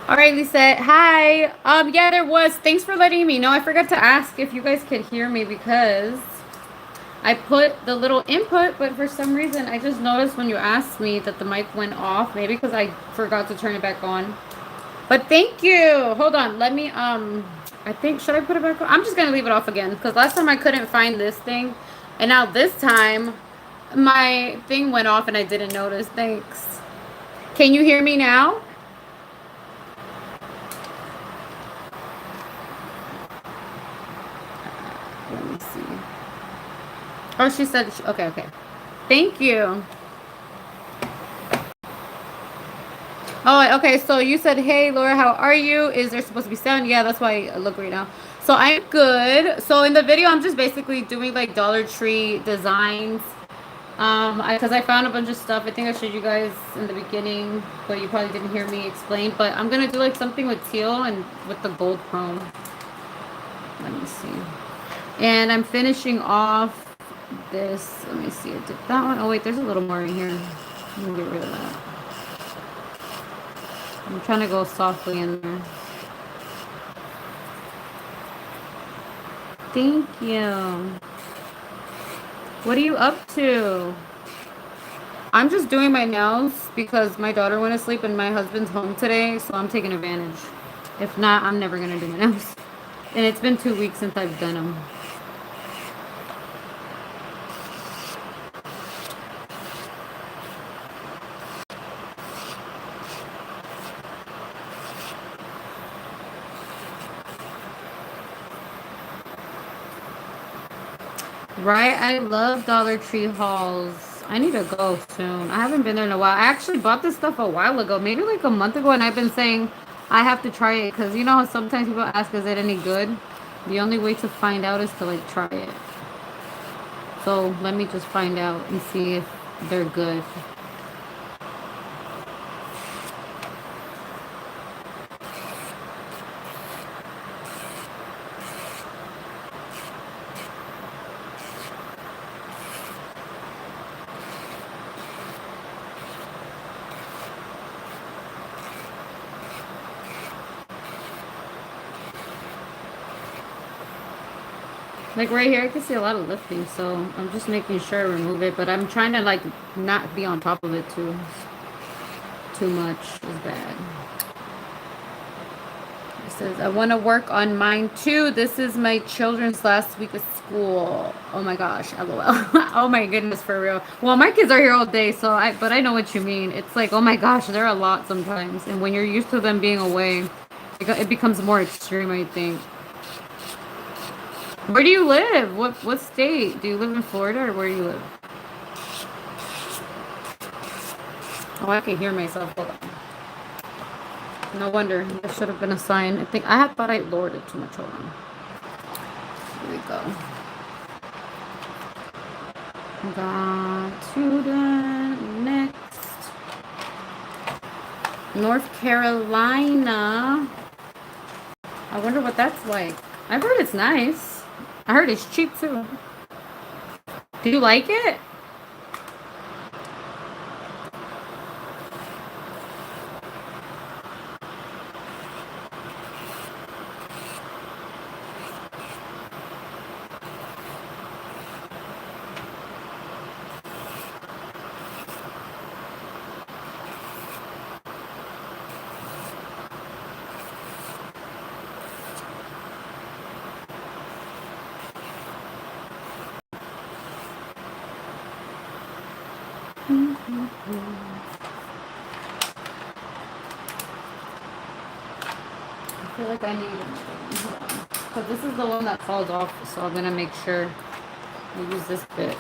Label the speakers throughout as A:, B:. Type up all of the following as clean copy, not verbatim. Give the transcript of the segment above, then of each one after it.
A: All right, Lisette. Hi. Yeah, there was. Thanks for letting me know. I forgot to ask if you guys could hear me because I put the little input, but for some reason I just noticed when you asked me that the mic went off. Maybe because I forgot to turn it back on. But thank you. Hold on. Let me I think should I put it back on? I'm just gonna leave it off again because last time I couldn't find this thing, and now this time my thing went off and I didn't notice. Thanks. Can you hear me now? Let me see. Oh, she said, okay, okay. Thank you. Oh, okay. So you said, hey, Laura, how are you? Is there supposed to be sound? Yeah, that's why I look right now. So I'm good. So in the video, I'm just basically doing like Dollar Tree designs. Because I found a bunch of stuff. I think I showed you guys in the beginning, but you probably didn't hear me explain. But I'm gonna do like something with teal and with the gold chrome. Let me see. And I'm finishing off this. Let me see. I did that one. Oh wait, there's a little more in here. Let me get rid of that. I'm trying to go softly in there. Thank you. What are you up to? I'm just doing my nails because my daughter went to sleep and my husband's home today, so I'm taking advantage. If not, I'm never gonna do my nails. And it's been 2 weeks since I've done them. Right? I love Dollar Tree hauls. I need to go soon. I haven't been there in a while. I actually bought this stuff a while ago, maybe like a month ago, and I've been saying I have to try it because you know how sometimes people ask, is it any good? The only way to find out is to like try it. So let me just find out and see if they're good. Like right here, I can see a lot of lifting, so I'm just making sure I remove it, but I'm trying to like not be on top of it too much is bad. It says, I want to work on mine too. This is my children's last week of school. Oh my gosh, LOL. Oh my goodness, for real. Well, my kids are here all day, but I know what you mean. It's like, oh my gosh, they're a lot sometimes. And when you're used to them being away, it becomes more extreme, I think. Where do you live? What state? Do you live in Florida or where do you live? Oh, I can hear myself. Hold on. No wonder. That should have been a sign. I thought I lowered it too much. Hold on. Here we go. Got to the next. North Carolina. I wonder what that's like. I've heard it's nice. I heard it's cheap too. Do you like it? I feel like I need it. Because this is the one that falls off, so I'm going to make sure I use this bit.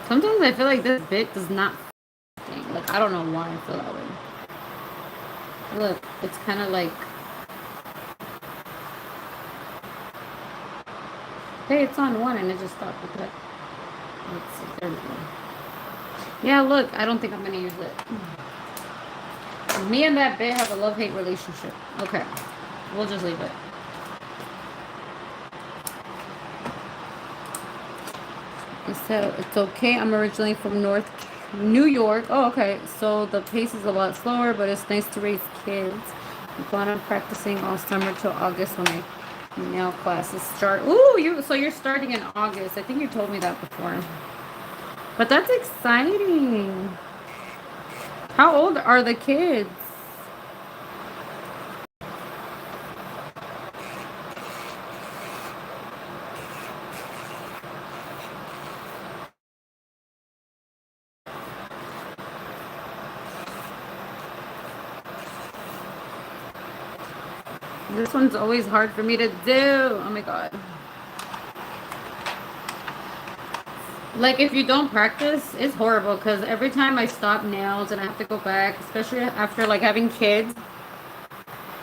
A: Sometimes I feel like this bit does not fit. Like, I don't know why I feel that way. Look, it's kind of like... Hey, it's on one and it just stopped with that. Let's see, there we go. Yeah, look, I don't think I'm going to use it. Me and that bit have a love-hate relationship. Okay. We'll just leave it. So it's okay. I'm originally from North New York. Oh, okay. So the pace is a lot slower, but it's nice to raise kids. I plan on practicing all summer till August when my nail classes start. Ooh, you're starting in August. I think you told me that before. But that's exciting. How old are the kids? This one's always hard for me to do. Oh my god. Like if you don't practice, it's horrible because every time I stop nails and I have to go back, especially after like having kids,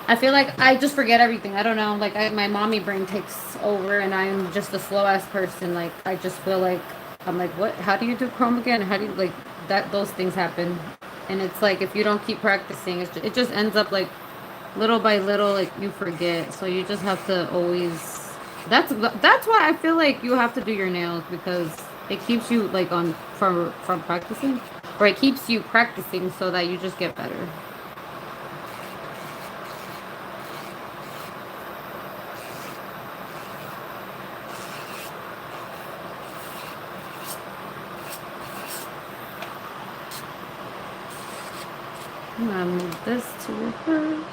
A: I feel like I just forget everything. I don't know. Like my mommy brain takes over, and I'm just a slow ass person. Like I just feel like I'm like, what? How do you do chrome again? How do you like that? Those things happen, and it's like if you don't keep practicing, it just ends up like little by little, like you forget. So you just have to always. That's why I feel like you have to do your nails because it keeps you like on from practicing, or it keeps you practicing so that you just get better. I'm gonna move this to reverse.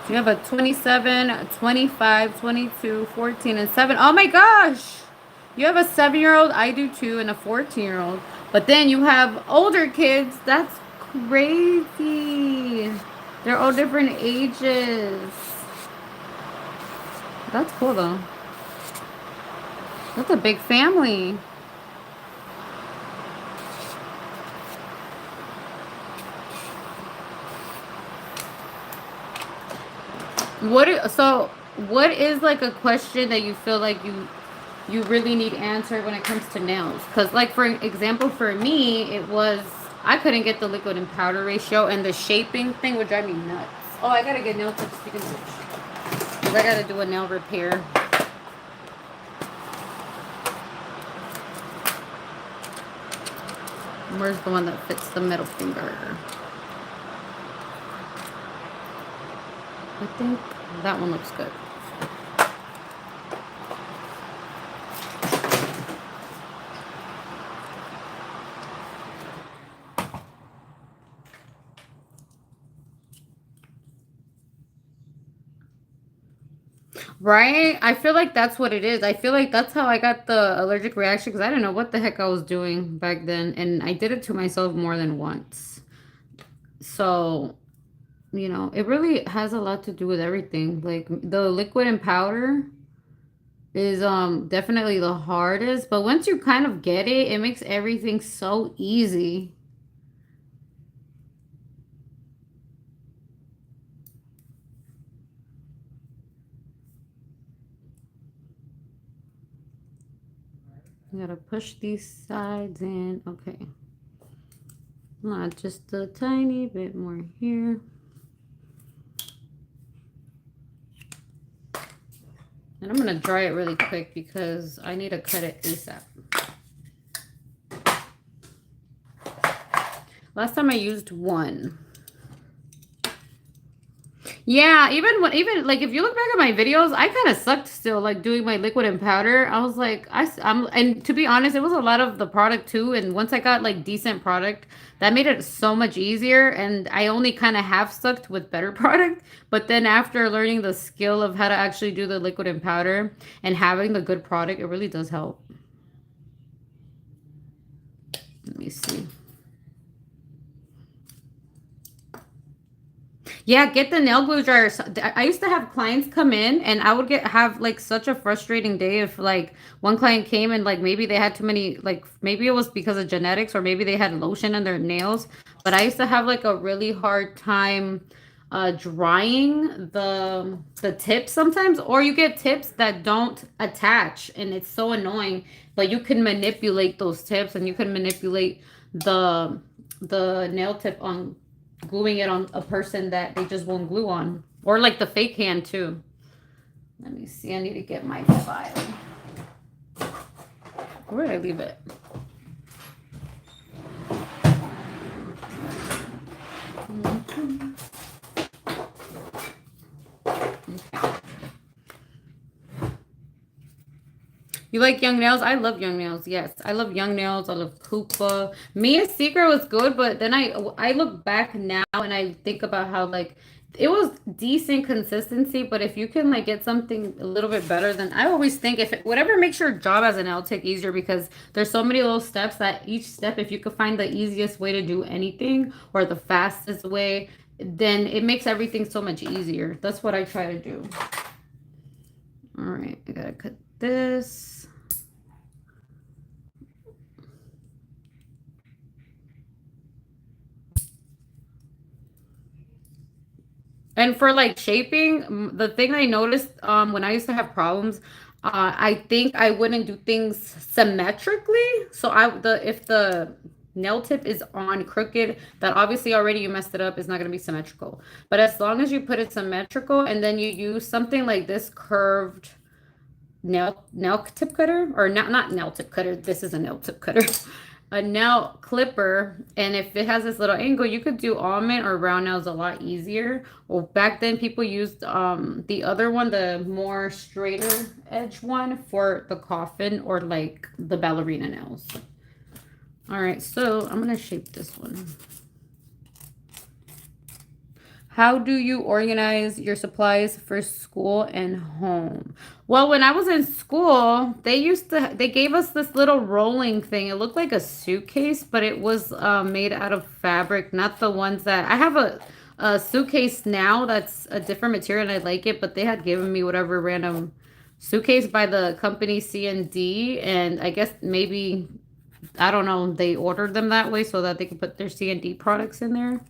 A: You have a 27, 25, 22, 14, and 7. Oh my gosh! You have a 7-year-old, I do too, and a 14-year-old. But then you have older kids. That's crazy. They're all different ages. That's cool though. That's a big family. So what is like a question that you feel like you really need answered when it comes to nails? Because like for example, for me, it was I couldn't get the liquid and powder ratio, and the shaping thing would drive me nuts. Oh, I gotta get nail tips speaking of which. Because I gotta do a nail repair. Where's the one that fits the middle finger? I think that one looks good. Right? I feel like that's what it is. I feel like that's how I got the allergic reaction because I didn't know what the heck I was doing back then. And I did it to myself more than once. So, it really has a lot to do with everything. Like the liquid and powder is definitely the hardest, but once you kind of get it, it makes everything so easy. You gotta push these sides in. Okay. Not just a tiny bit more here. And I'm gonna dry it really quick because I need to cut it ASAP. Last time I used one. Yeah, even like if you look back at my videos, I kind of sucked still like doing my liquid and powder. I was like I'm and to be honest, it was a lot of the product too, and once I got like decent product, that made it so much easier, and I only kind of half sucked with better product, but then after learning the skill of how to actually do the liquid and powder and having the good product, it really does help. Let me see. Yeah, get the nail glue dryer. I used to have clients come in and I would have like such a frustrating day if like one client came and like maybe they had too many like maybe it was because of genetics or maybe they had lotion in their nails. But I used to have like a really hard time drying the tips sometimes, or you get tips that don't attach, and it's so annoying. But you can manipulate those tips, and you can manipulate the nail tip on gluing it on a person that they just won't glue on, or like the fake hand too. Let me see. I need to get my file. Where did I leave it? You like young nails? I love young nails. Yes, I love young nails. I love Koopa. Mia's Secret was good, but then I look back now and I think about how like it was decent consistency. But if you can like get something a little bit better, then I always think if whatever makes your job as a nail tech easier, because there's so many little steps that each step, if you could find the easiest way to do anything or the fastest way, then it makes everything so much easier. That's what I try to do. All right, I gotta cut this. And for like shaping, the thing I noticed when I used to have problems, I think I wouldn't do things symmetrically. So the if the nail tip is on crooked, that obviously already you messed it up, is not going to be symmetrical. But as long as you put it symmetrical and then you use something like this curved nail tip cutter, or not nail tip cutter, this is a nail tip cutter, a nail clipper, and if it has this little angle, you could do almond or round nails a lot easier. Well, back then people used the other one, the more straighter edge one, for the coffin or like the ballerina nails. All right, so I'm gonna shape this one. How do you organize your supplies for school and home? Well, when I was in school, they gave us this little rolling thing. It looked like a suitcase, but it was made out of fabric, not the ones that I have a suitcase now that's a different material and I like it, but they had given me whatever random suitcase by the company C&D, and I guess maybe I don't know, they ordered them that way so that they could put their C&D products in there.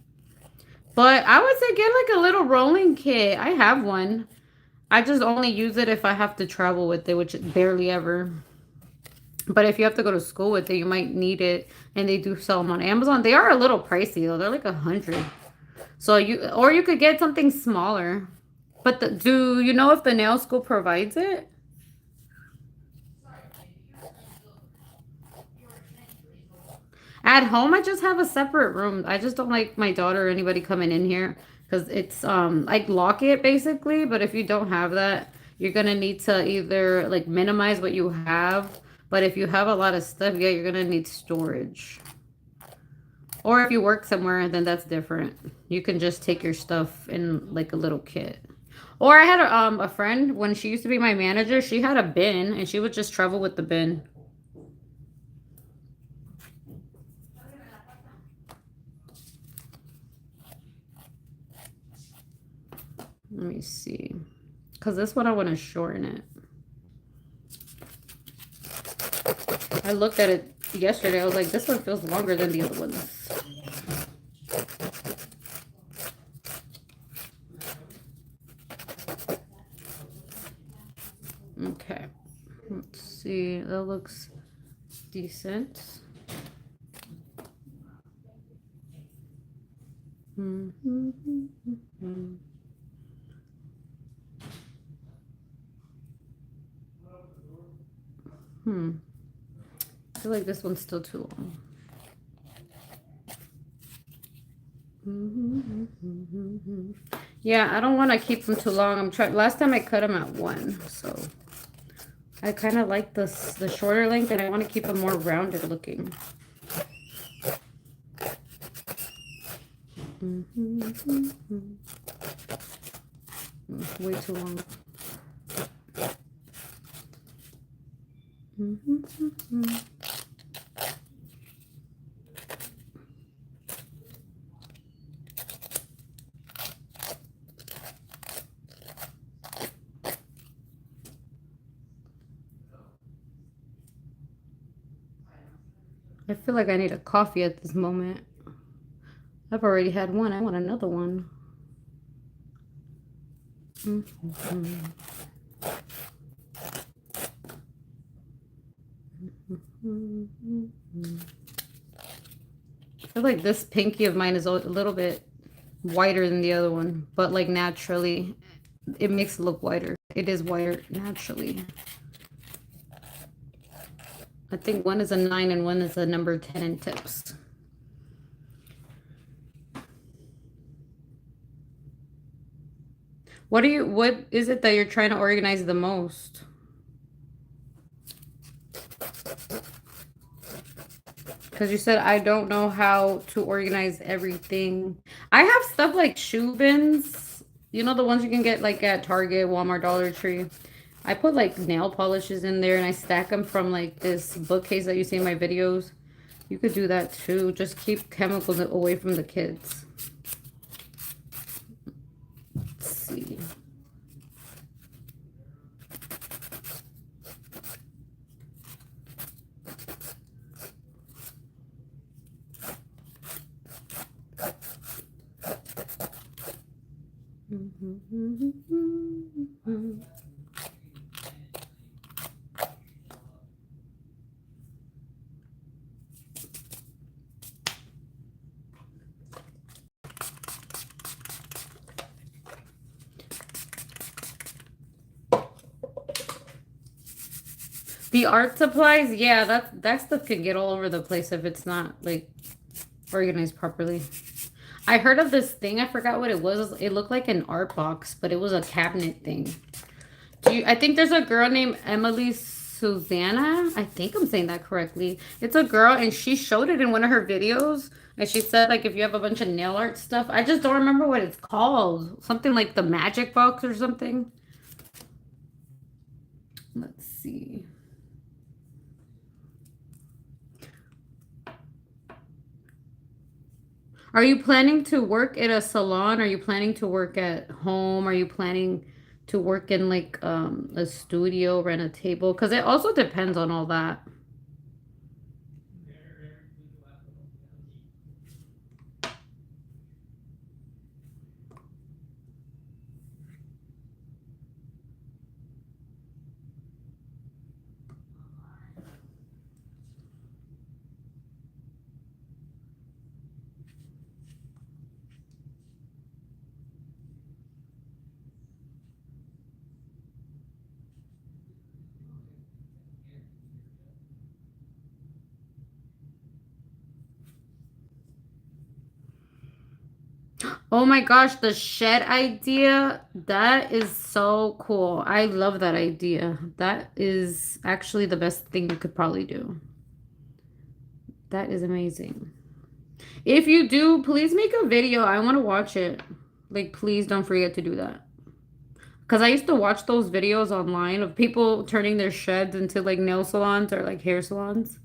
A: But I would say get like a little rolling kit. I have one. I just only use it if I have to travel with it, which barely ever. But if you have to go to school with it, you might need it. And they do sell them on Amazon. They are a little pricey though. They're like 100. So you could get something smaller. But do you know if the nail school provides it? At home, I just have a separate room. I just don't like my daughter or anybody coming in here because it's like lock it basically. But if you don't have that, you're gonna need to either like minimize what you have. But if you have a lot of stuff, yeah, you're gonna need storage. Or if you work somewhere, then that's different. You can just take your stuff in like a little kit. Or I had a friend when she used to be my manager. She had a bin and she would just travel with the bin. Let me see. Because this one I want to shorten it. I looked at it yesterday. I was like, this one feels longer than the other ones. Okay. Let's see. That looks decent. I feel like this one's still too long. Yeah, I don't want to keep them too long. I'm trying. Last time I cut them at 1, so I kind of like the shorter length, and I want to keep them more rounded looking. Way too long. I feel like I need a coffee at this moment. I've already had one. I want another one. I feel like this pinky of mine is a little bit whiter than the other one, but like naturally, it makes it look whiter. It is whiter naturally. I think one is a 9 and one is a number 10 in tips. What is it that you're trying to organize the most? Because you said I don't know how to organize everything. I have stuff like shoe bins. You know the ones you can get like at Target, Walmart, Dollar Tree. I put like nail polishes in there and I stack them from like this bookcase that you see in my videos. You could do that too. Just keep chemicals away from the kids. Let's see. The art supplies, yeah, that stuff can get all over the place if it's not like organized properly. I heard of this thing, I forgot what it was. It looked like an art box, but it was a cabinet thing. I think there's a girl named Emily Susanna. I think I'm saying that correctly. It's a girl and she showed it in one of her videos. And she said like if you have a bunch of nail art stuff, I just don't remember what it's called. Something like the magic box or something. Let's see. Are you planning to work at a salon? Are you planning to work at home? Are you planning to work in like a studio, rent a table? Because it also depends on all that. Oh my gosh, the shed idea, that is so cool. I love that idea. That is actually the best thing you could probably do. That is amazing. If you do, please make a video. I want to watch it. Like, please don't forget to do that. Because I used to watch those videos online of people turning their sheds into like nail salons or like hair salons.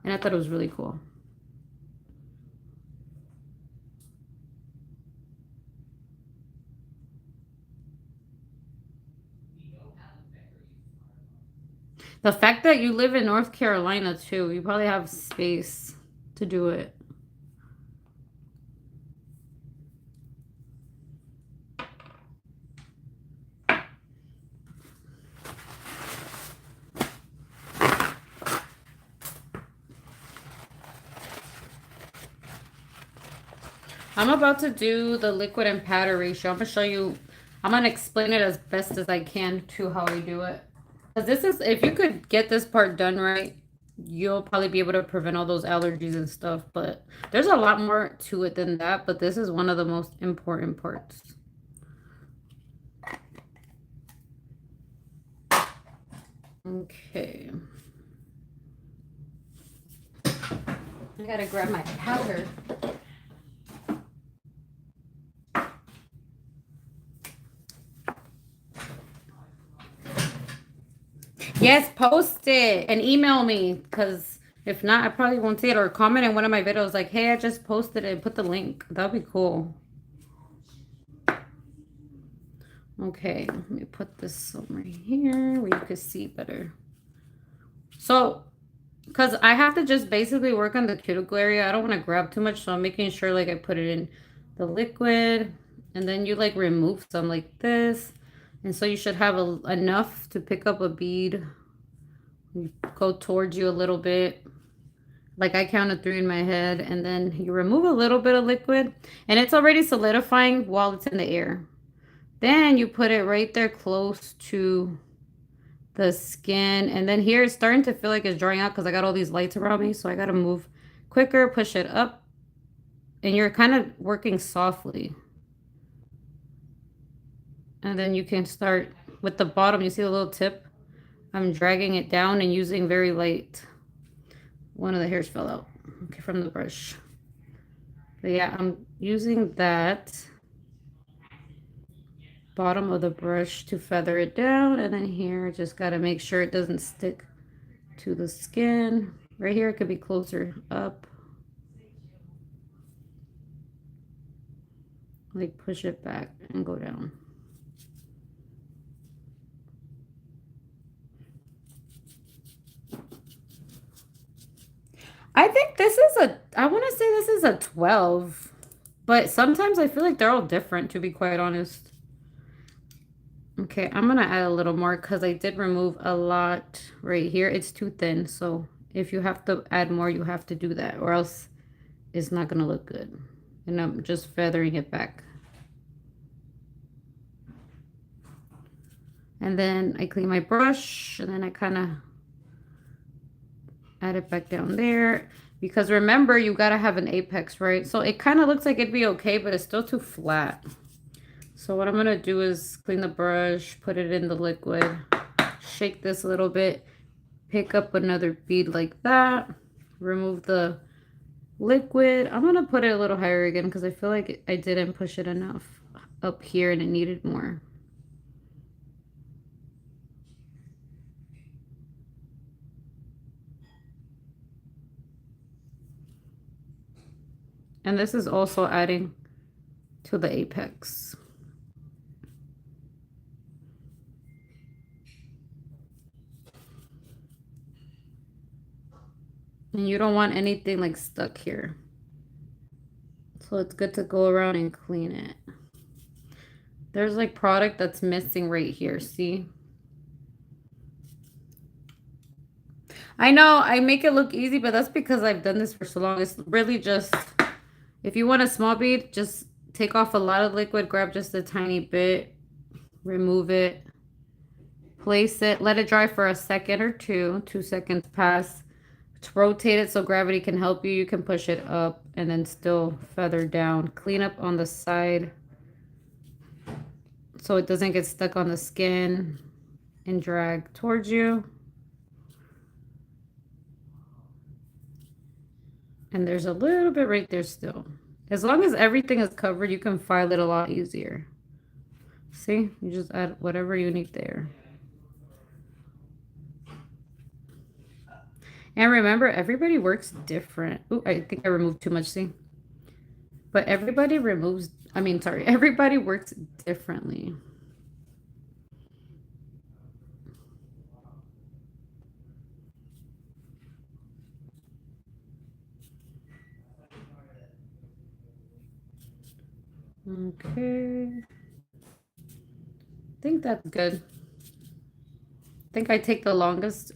A: And I thought it was really cool. The fact that you live in North Carolina too, you probably have space to do it. I'm about to do the liquid and powder ratio. I'm gonna show you, I'm gonna explain it as best as I can to how I do it. Because this is, if you could get this part done right, you'll probably be able to prevent all those allergies and stuff. But there's a lot more to it than that. But this is one of the most important parts. Okay. I gotta grab my powder. Yes, post it and email me because if not, I probably won't see it, or comment in one of my videos like, hey, I just posted it and put the link. That'd be cool. Okay, let me put this somewhere here where you can see better. So, because I have to just basically work on the cuticle area. I don't want to grab too much, so I'm making sure like I put it in the liquid and then you like remove some like this. And so you should have enough to pick up a bead. You go towards you a little bit. Like I counted 3 in my head, and then you remove a little bit of liquid, and it's already solidifying while it's in the air. Then you put it right there close to the skin, and then here it's starting to feel like it's drying out because I got all these lights around me, so I got to move quicker, push it up, and you're kind of working softly. And then you can start with the bottom. You see the little tip? I'm dragging it down and using very light. One of the hairs fell out, okay, from the brush. But yeah, I'm using that bottom of the brush to feather it down. And then here, just got to make sure it doesn't stick to the skin. Right here, it could be closer up. Like push it back and go down. I think this is I want to say this is a 12, but sometimes I feel like they're all different, to be quite honest. Okay, I'm going to add a little more because I did remove a lot right here. It's too thin, so if you have to add more, you have to do that, or else it's not going to look good. And I'm just feathering it back. And then I clean my brush, and then I kind of add it back down there. Because remember, you got to have an apex, right? So it kind of looks like it'd be okay, but it's still too flat. So what I'm going to do is clean the brush, put it in the liquid, shake this a little bit, pick up another bead like that, remove the liquid. I'm going to put it a little higher again because I feel like I didn't push it enough up here and it needed more. And this is also adding to the apex. And you don't want anything like stuck here. So it's good to go around and clean it. There's like product that's missing right here, see? I know I make it look easy, but that's because I've done this for so long. It's really just, if you want a small bead, just take off a lot of liquid, grab just a tiny bit, remove it, place it, let it dry for a second or 2 seconds pass. To rotate it so gravity can help you. You can push it up and then still feather down. Clean up on the side so it doesn't get stuck on the skin, and drag towards you. And there's a little bit right there still. As long as everything is covered, you can file it a lot easier. See? You just add whatever you need there. And remember, everybody works different. Ooh, I think I removed too much, see? But everybody everybody works differently. Okay. I think that's good. I think I take the longest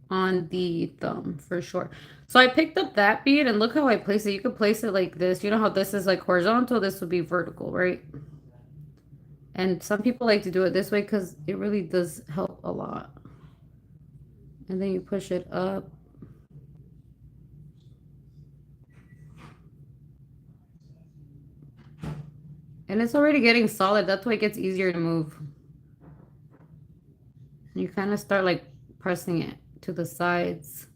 A: on the thumb for sure. So I picked up that bead, and look how I place it. You could place it like this. You know how this is like horizontal? This would be vertical, right? And some people like to do it this way because it really does help a lot. And then you push it up. And it's already getting solid. That's why it gets easier to move. You kind of start like pressing it to the sides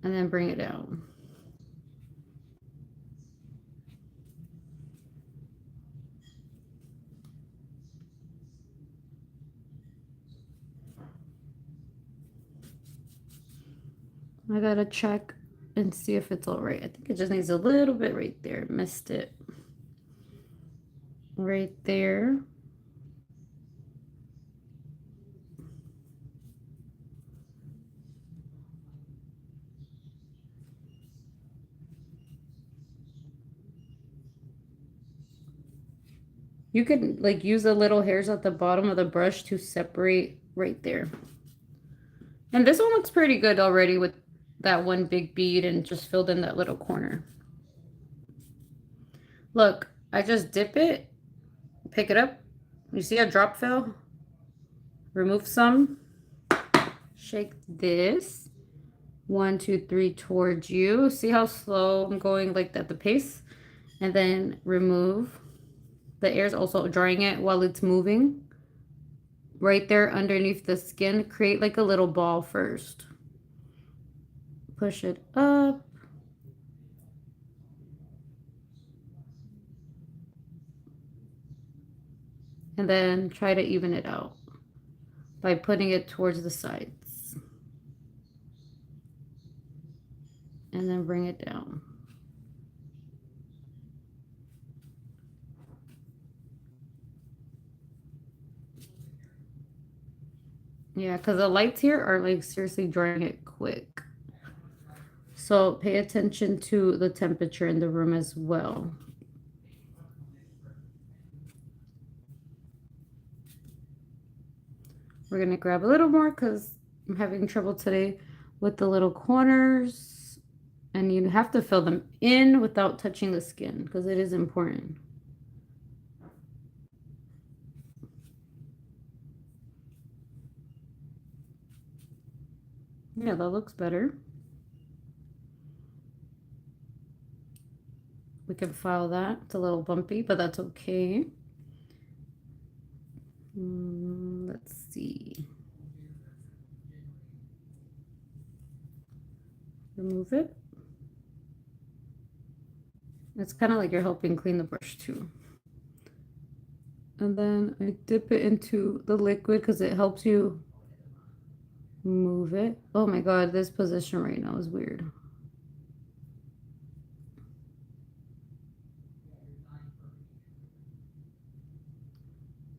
A: and then bring it down. I gotta check and see if it's all right. I think it just needs a little bit right there. Missed it. Right there. You could like use the little hairs at the bottom of the brush to separate right there. And this one looks pretty good already with that one big bead and just filled in that little corner. Look, I just dip it, pick it up. You see a drop fell? Remove some. Shake this. 1, 2, 3 towards you. See how slow I'm going like at the pace? And then remove. The air's also drying it while it's moving. Right there underneath the skin, create like a little ball first. Push it up. And then try to even it out by putting it towards the sides. And then bring it down. Yeah, because the lights here are like seriously drying it quick. So pay attention to the temperature in the room as well. We're going to grab a little more because I'm having trouble today with the little corners. And you have to fill them in without touching the skin because it is important. Yeah, that looks better. We can file that. It's a little bumpy, but that's okay. Let's see. Remove it. It's kind of like you're helping clean the brush too. And then I dip it into the liquid because it helps you move it. Oh my God, this position right now is weird.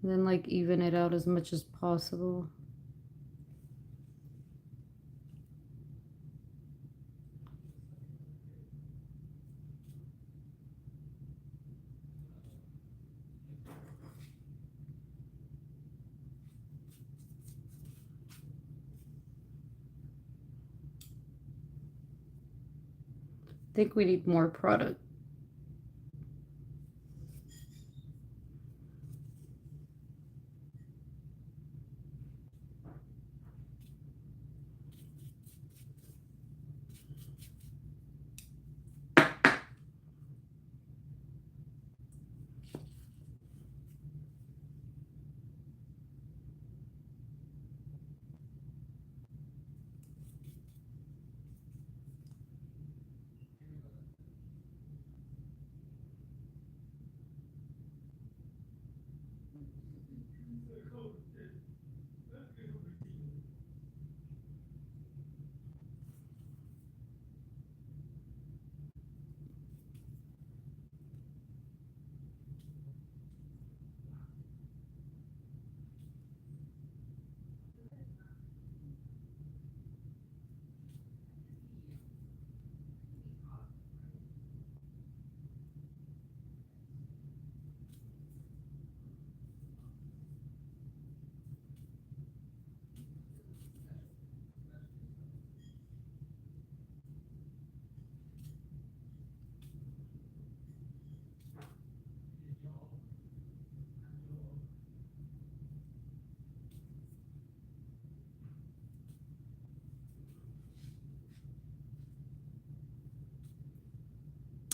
A: And then like even it out as much as possible. I think we need more product.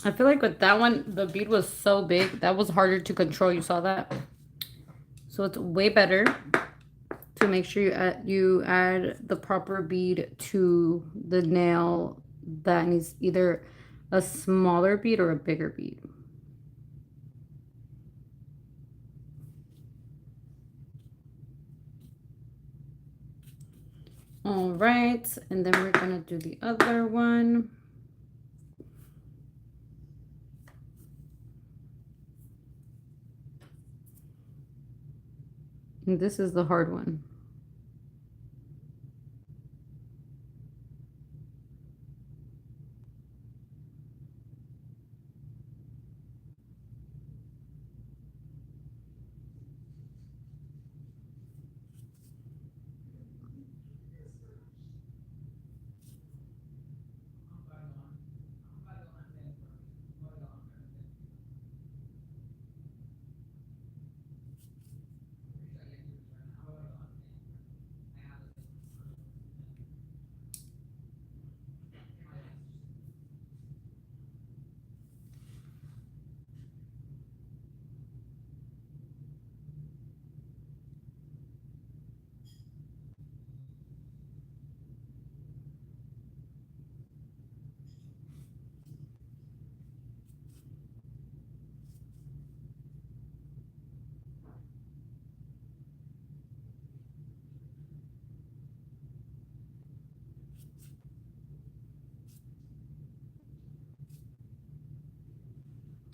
A: I feel like with that one, the bead was so big. That was harder to control. You saw that? So it's way better to make sure you add the proper bead to the nail that needs either a smaller bead or a bigger bead. All right, and then we're gonna do the other one. And this is the hard one.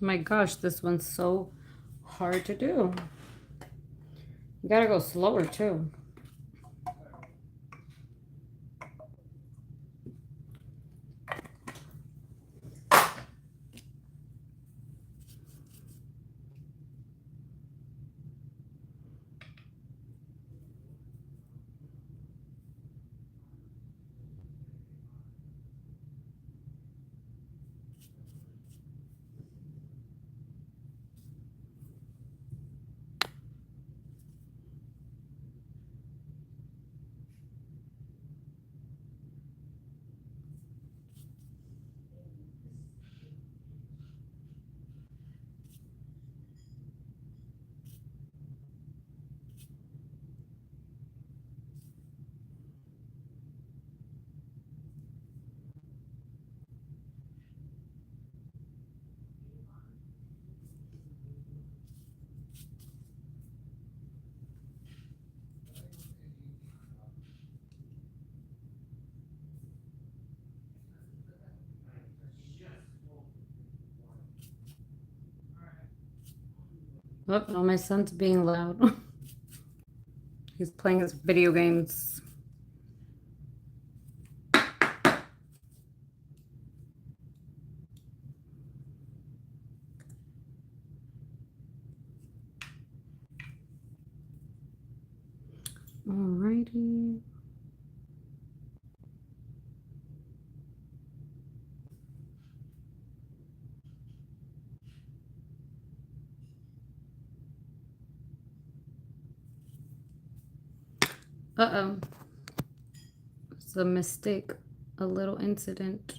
A: My gosh, this one's so hard to do. You gotta go slower too. Oh, no, my son's being loud. He's playing his video games. Alrighty. Uh-oh. It's a mistake. A little incident.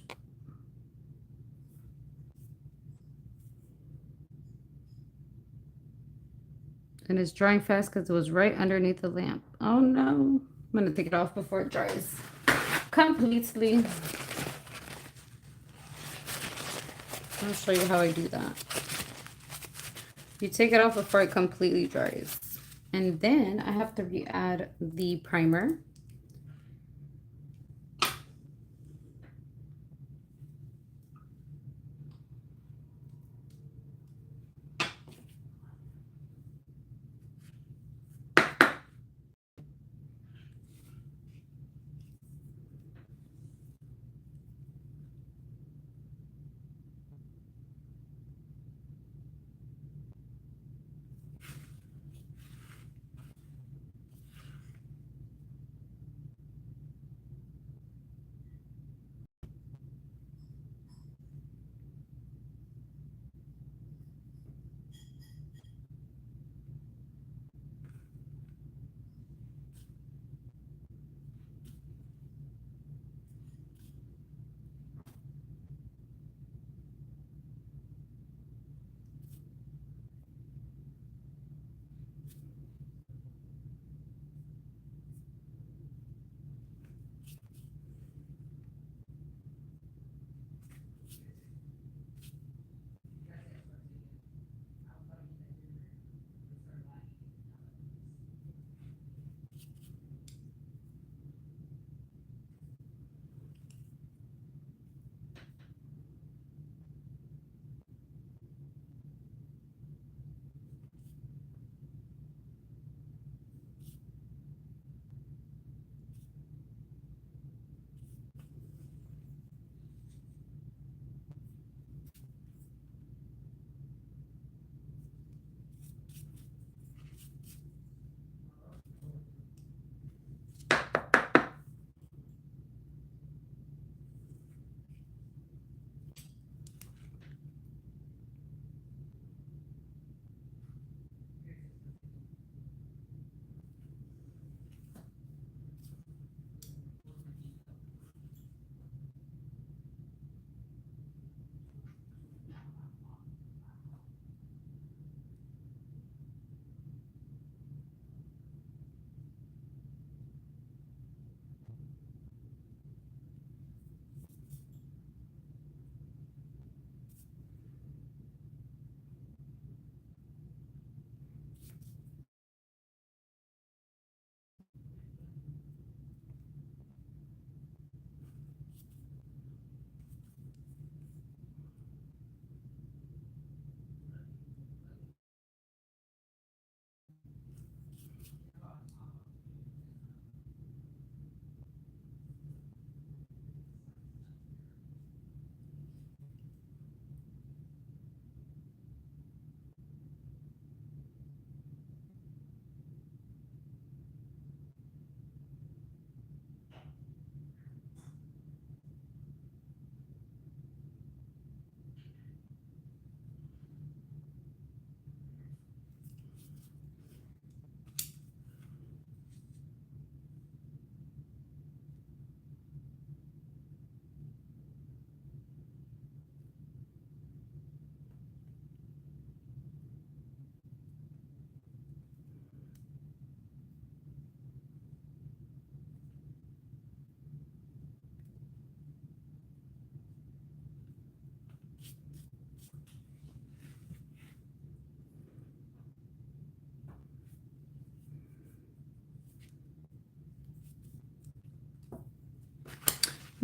A: And it's drying fast because it was right underneath the lamp. Oh no. I'm gonna take it off before it dries completely. I'll show you how I do that. You take it off before it completely dries. And then I have to re-add the primer.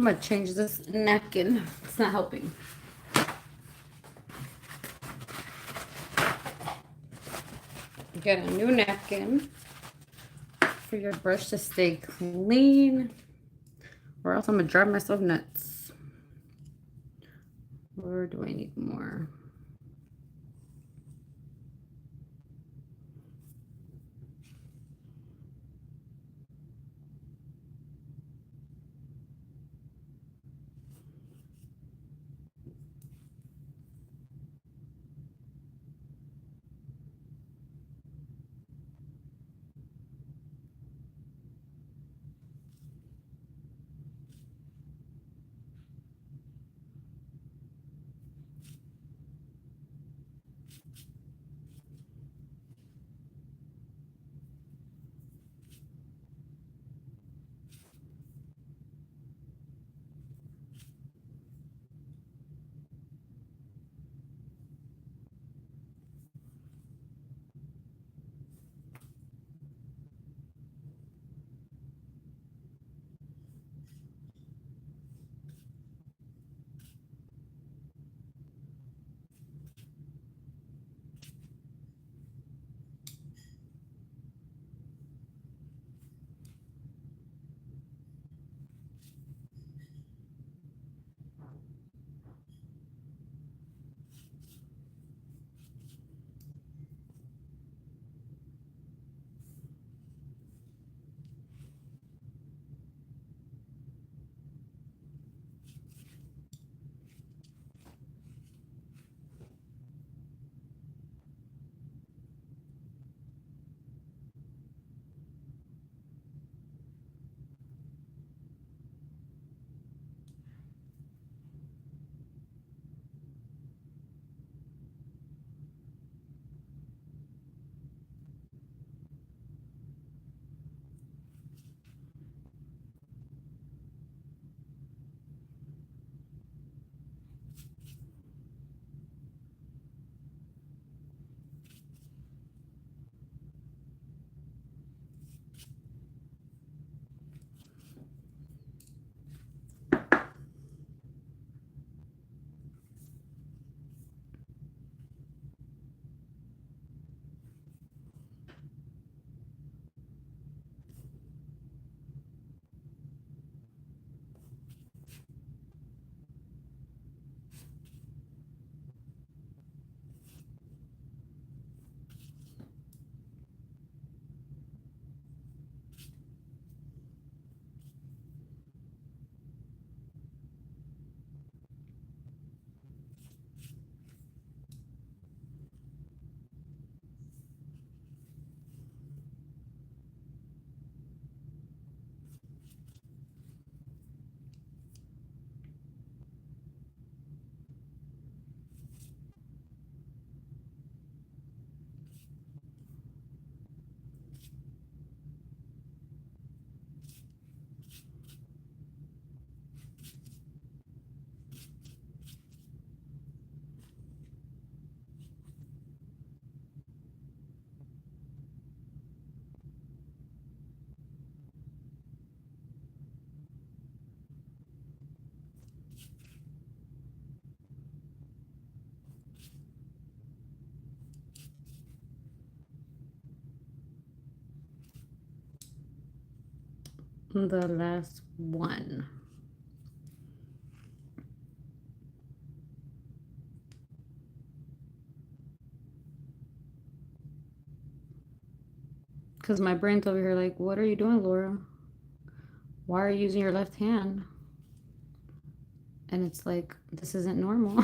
A: I'm gonna change this napkin. It's not helping. Get a new napkin for your brush to stay clean, or else I'm gonna drive myself nuts. Or do I need more? The last one. Because my brain's over here like, what are you doing, Laura? Why are you using your left hand? And it's like, this isn't normal.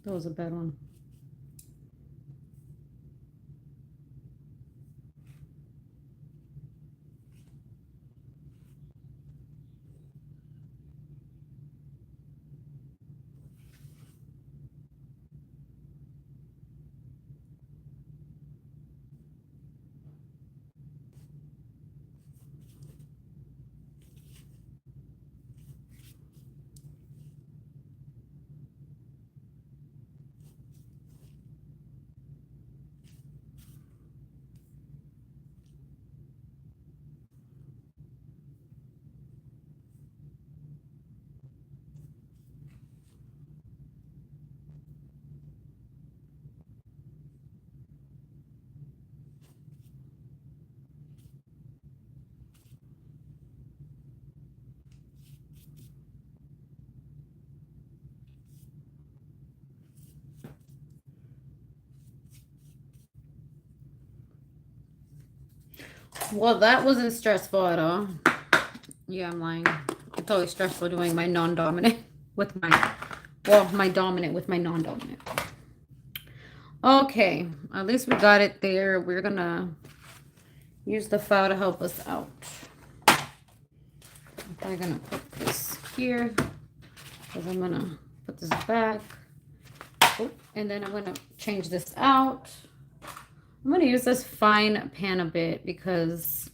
A: That was a bad one. Well, that wasn't stressful at all. Yeah, I'm lying. It's always stressful doing my non-dominant with my, well, my dominant with my non-dominant. Okay, at least we got it there. We're gonna use the file to help us out. I'm gonna put this here because I'm gonna put this back. Oh, and then I'm gonna change this out. I'm gonna use this fine pan a bit because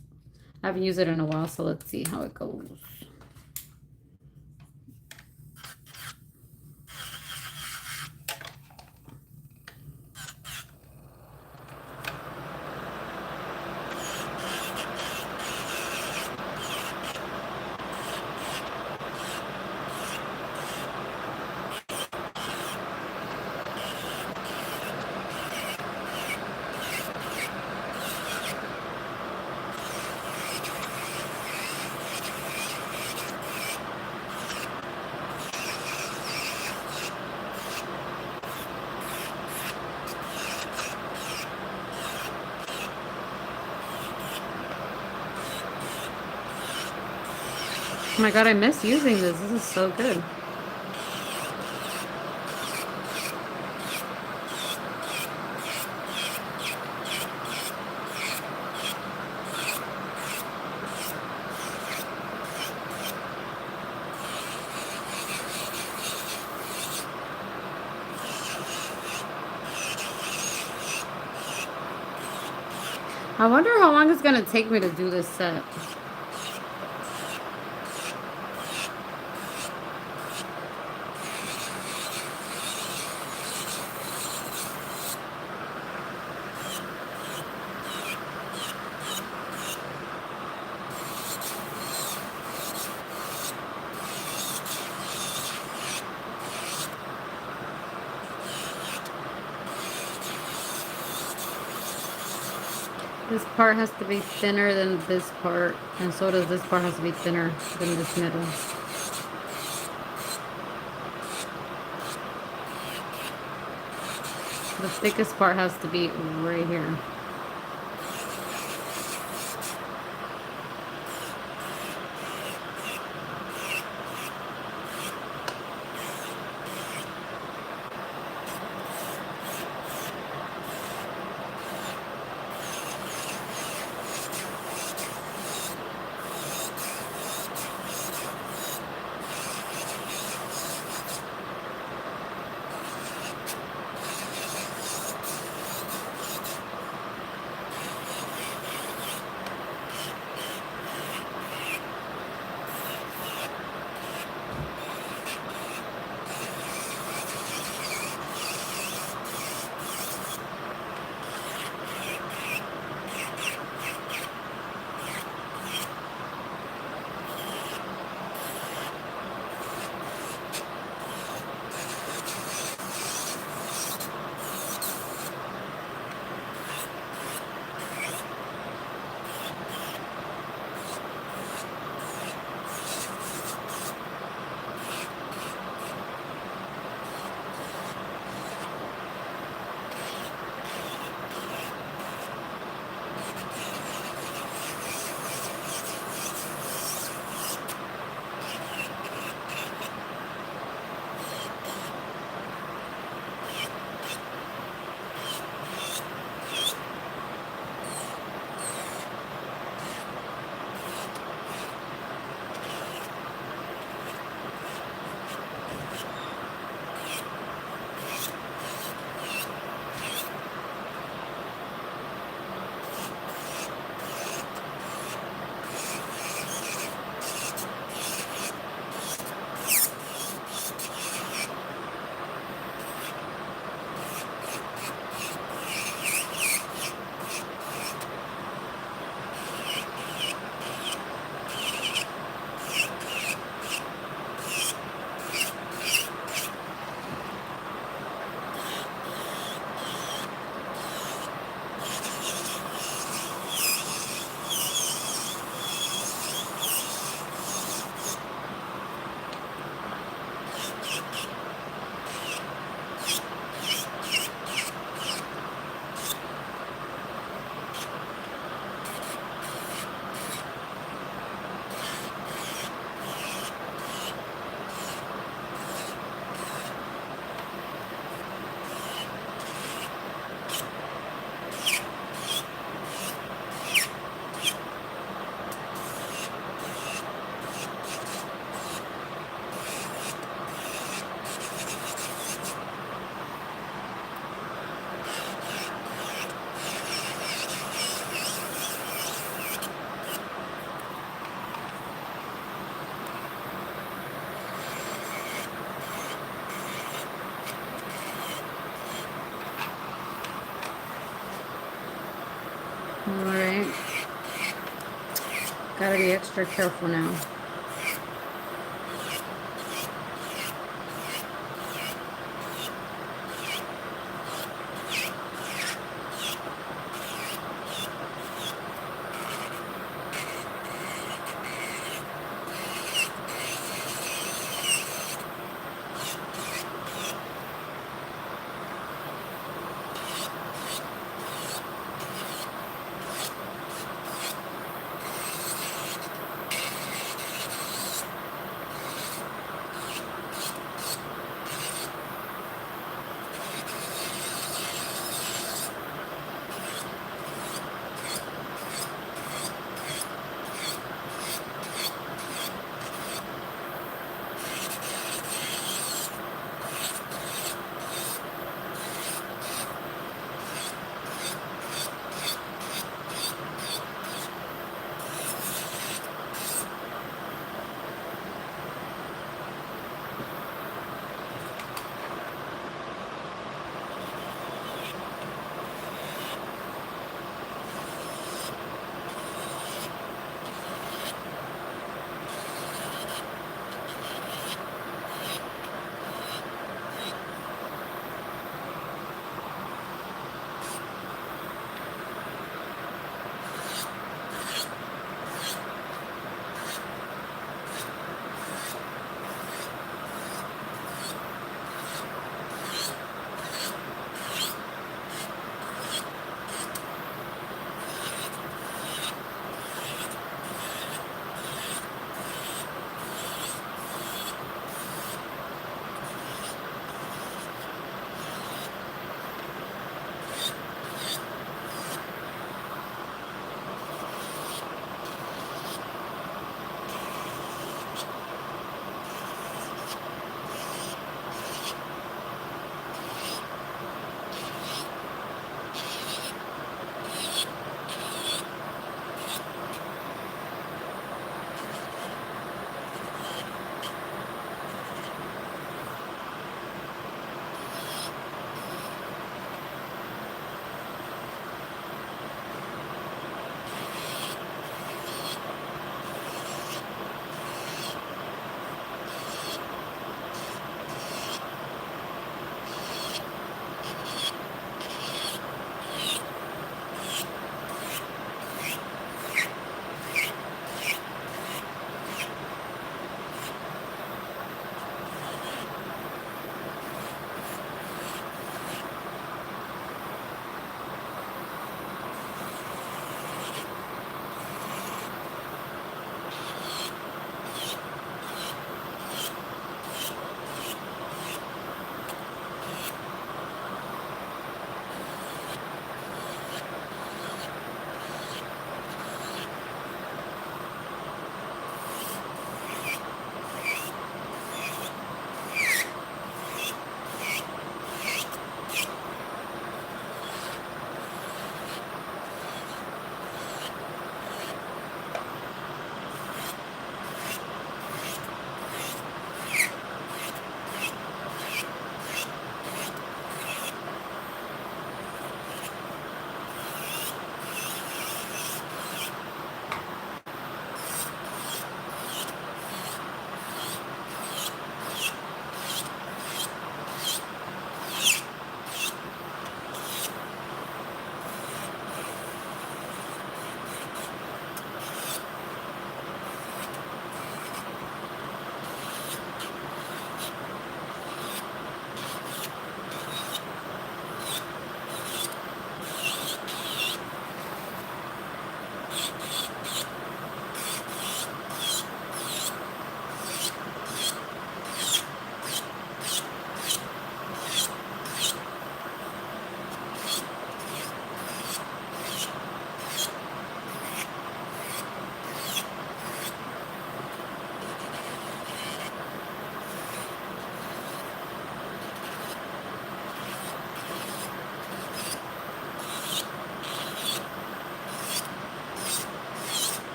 A: I haven't used it in a while, so let's see how it goes. Oh my god, I miss using this. This is so good. I wonder how long it's gonna take me to do this set. This part has to be thinner than this part, and so does this part has to be thinner than this middle. The thickest part has to be right here. Gotta be extra careful now.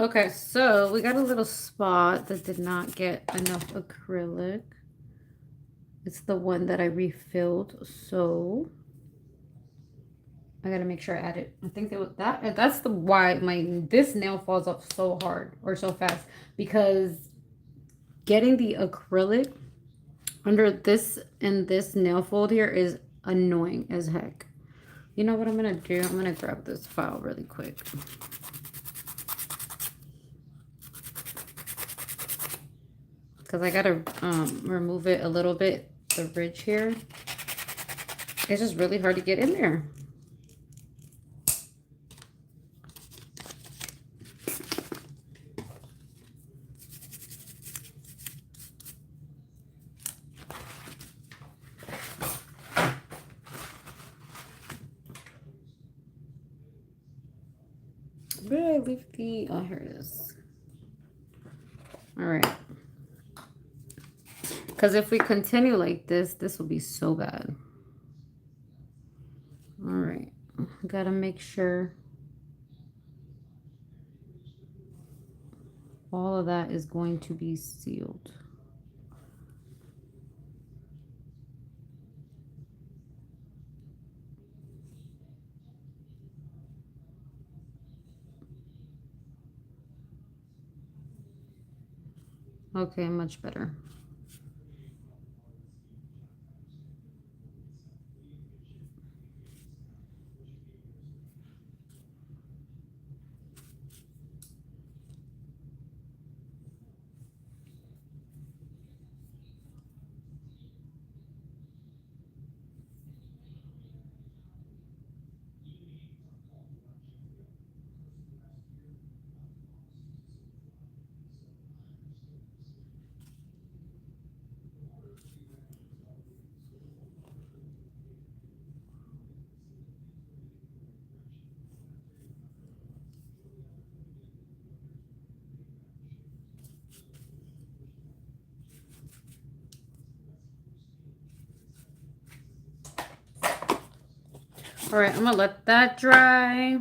A: Okay, so we got a little spot that did not get enough acrylic. It's the one that I refilled, so I gotta make sure I add it. I think that's the why this nail falls off so hard or so fast, because getting the acrylic under this and this nail fold here is annoying as heck. You know what I'm gonna do? I'm gonna grab this file really quick. Because I gotta remove it a little bit, the ridge here. It's just really hard to get in there. Where did I leave the, oh, here it is. All right. Because if we continue like this, this will be so bad. All right. Gotta make sure all of that is going to be sealed. Okay, much better. All right, I'm gonna let that dry.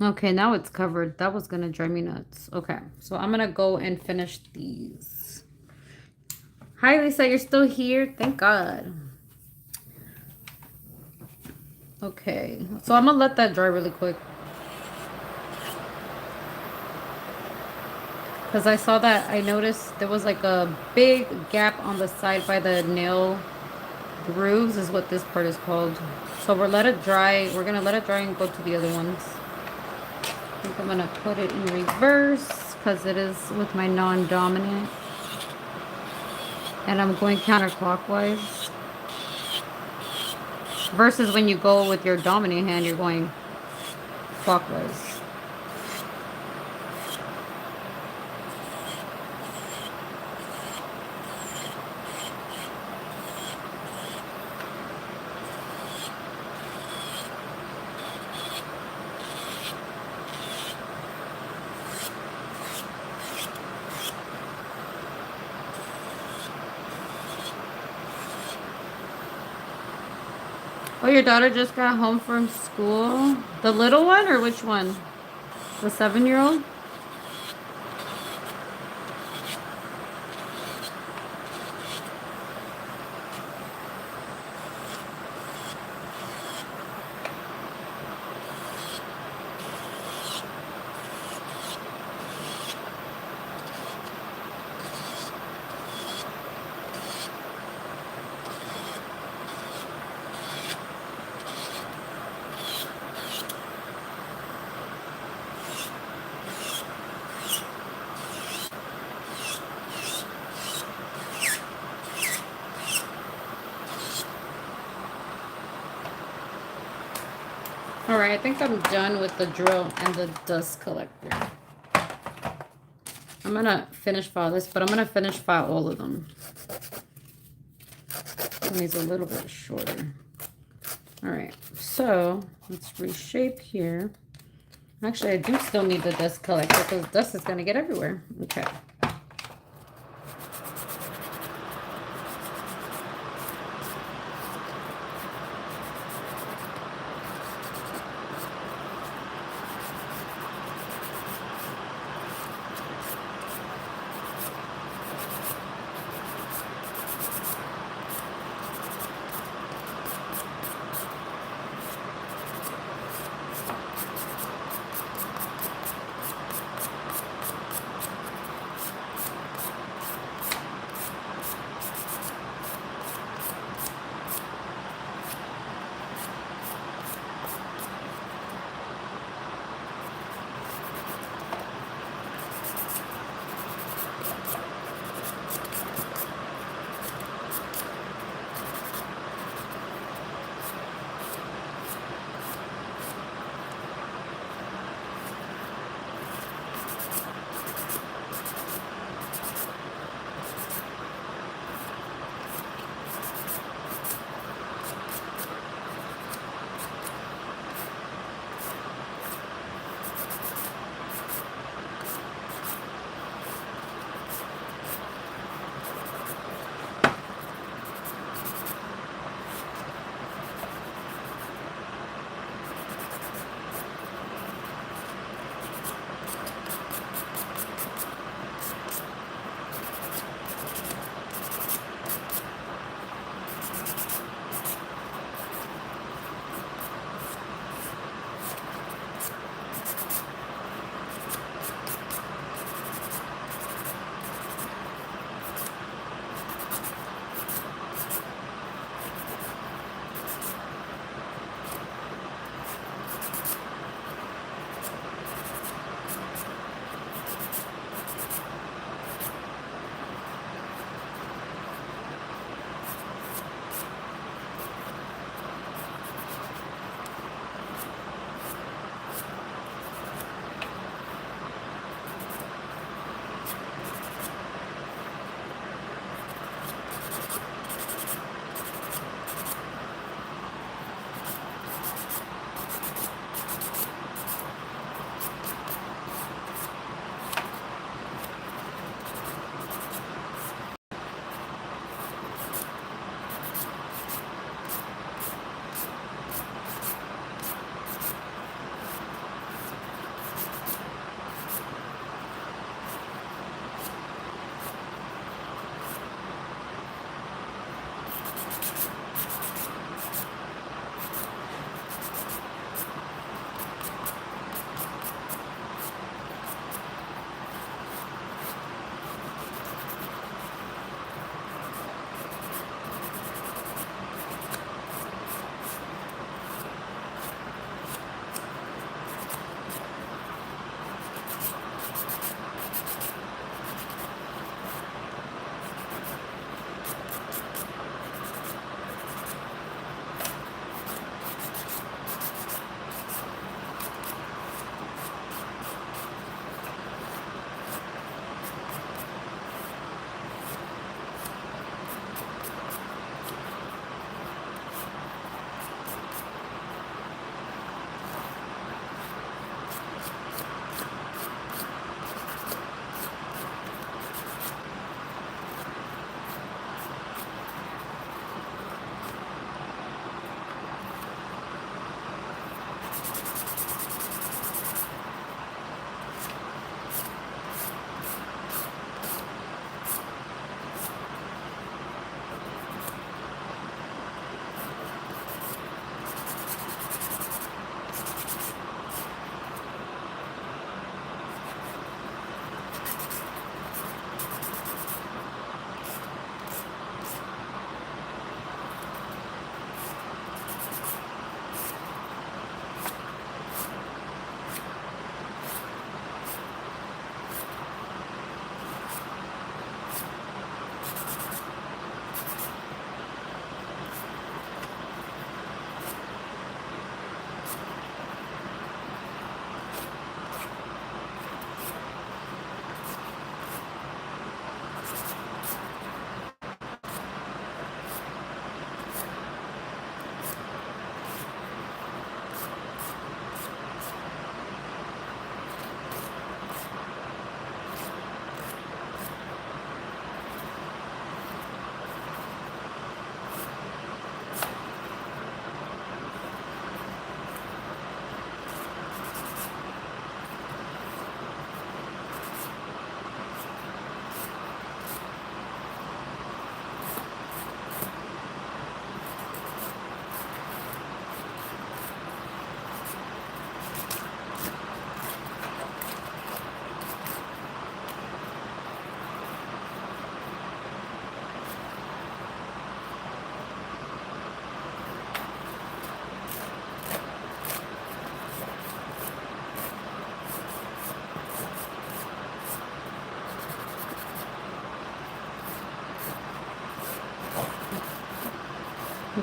A: Okay, now it's covered. That was gonna drive me nuts. Okay, so I'm gonna go and finish these. Hi, Lisa, you're still here? Thank God. Okay, so I'm gonna let that dry really quick. Because I saw that, I noticed there was like a big gap on the side by the nail grooves is what this part is called. So we're let it dry. We're gonna let it dry and go to the other ones. I think I'm gonna put it in reverse because it is with my non-dominant. And I'm going counterclockwise. Versus when you go with your dominant hand, you're going clockwise. Oh, your daughter just got home from school? The little one or which one? The 7-year-old? All right, I think I'm done with the drill and the dust collector. I'm gonna finish file this, but I'm gonna finish file all of them. This one's a little bit shorter. All right, so let's reshape here. Actually, I do still need the dust collector because dust is gonna get everywhere. Okay.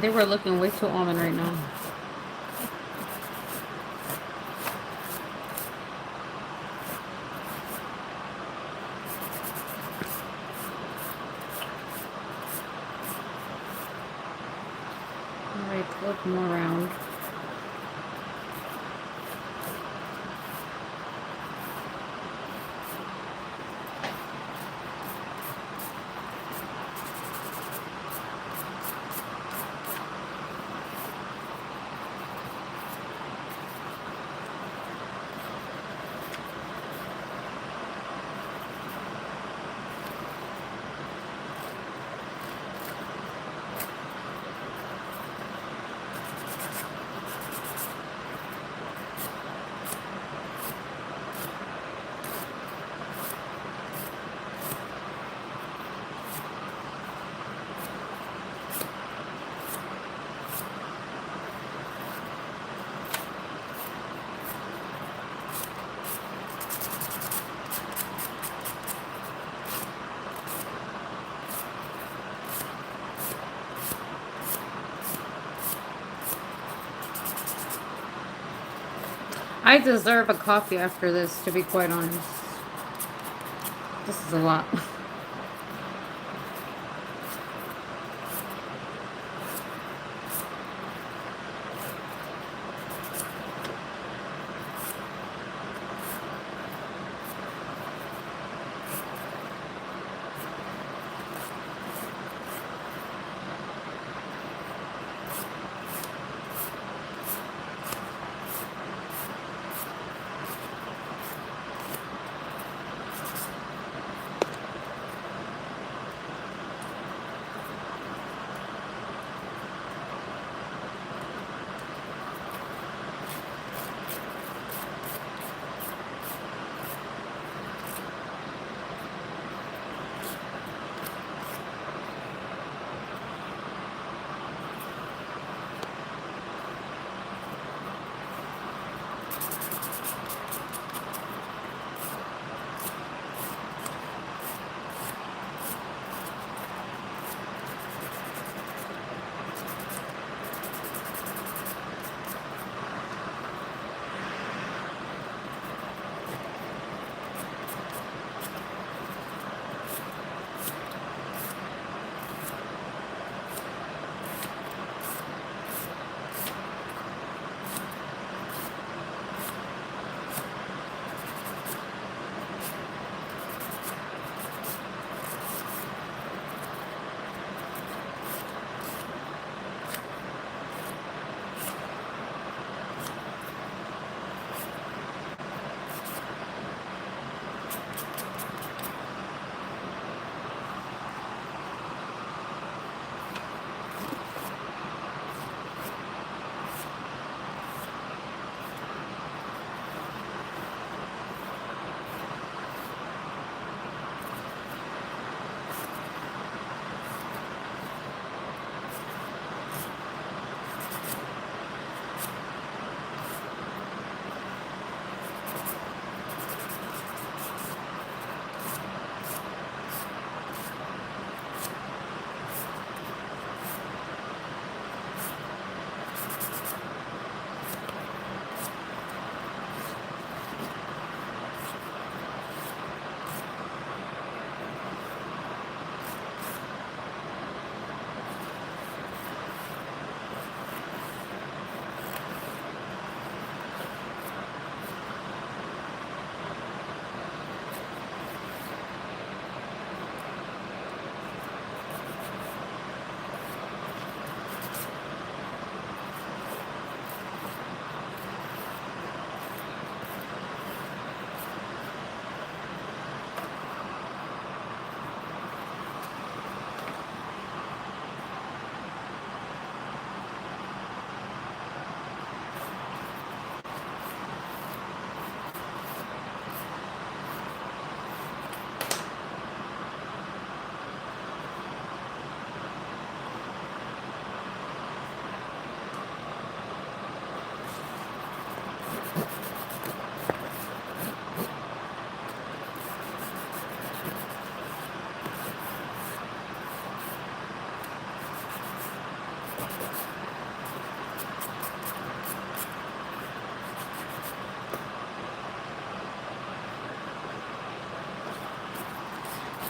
A: They were looking way too almond right now. Alright, look more round. I deserve a coffee after this, to be quite honest. This is a lot.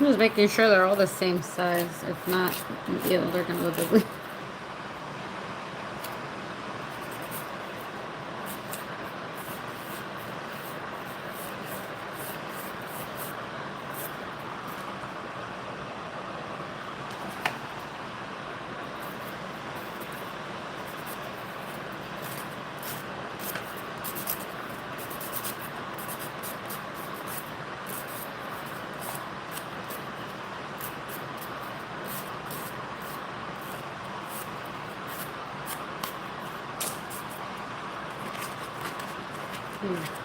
A: I'm just making sure they're all the same size. If not, ew, they're gonna look ugly.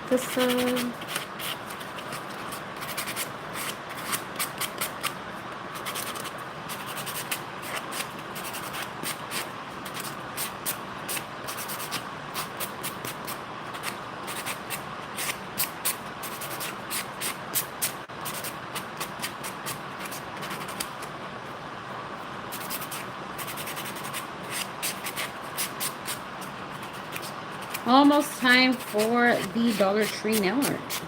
A: This side. Almost time for the Dollar Tree nail art.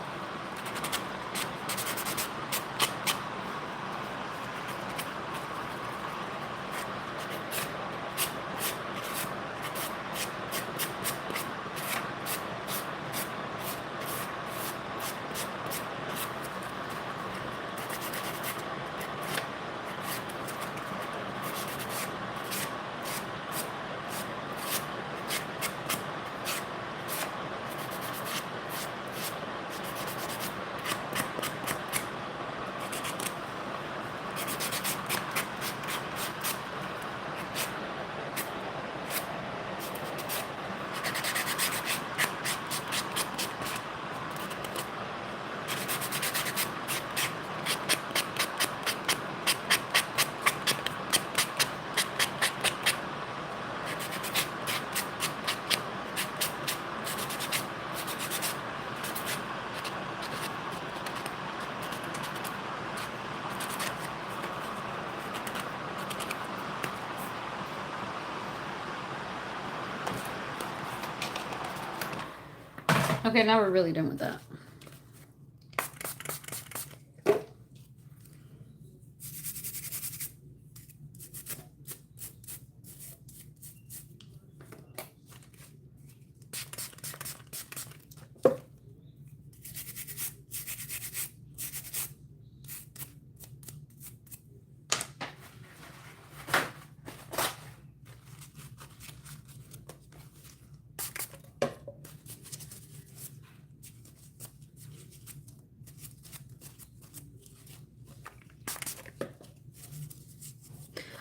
A: Okay, now we're really done with that.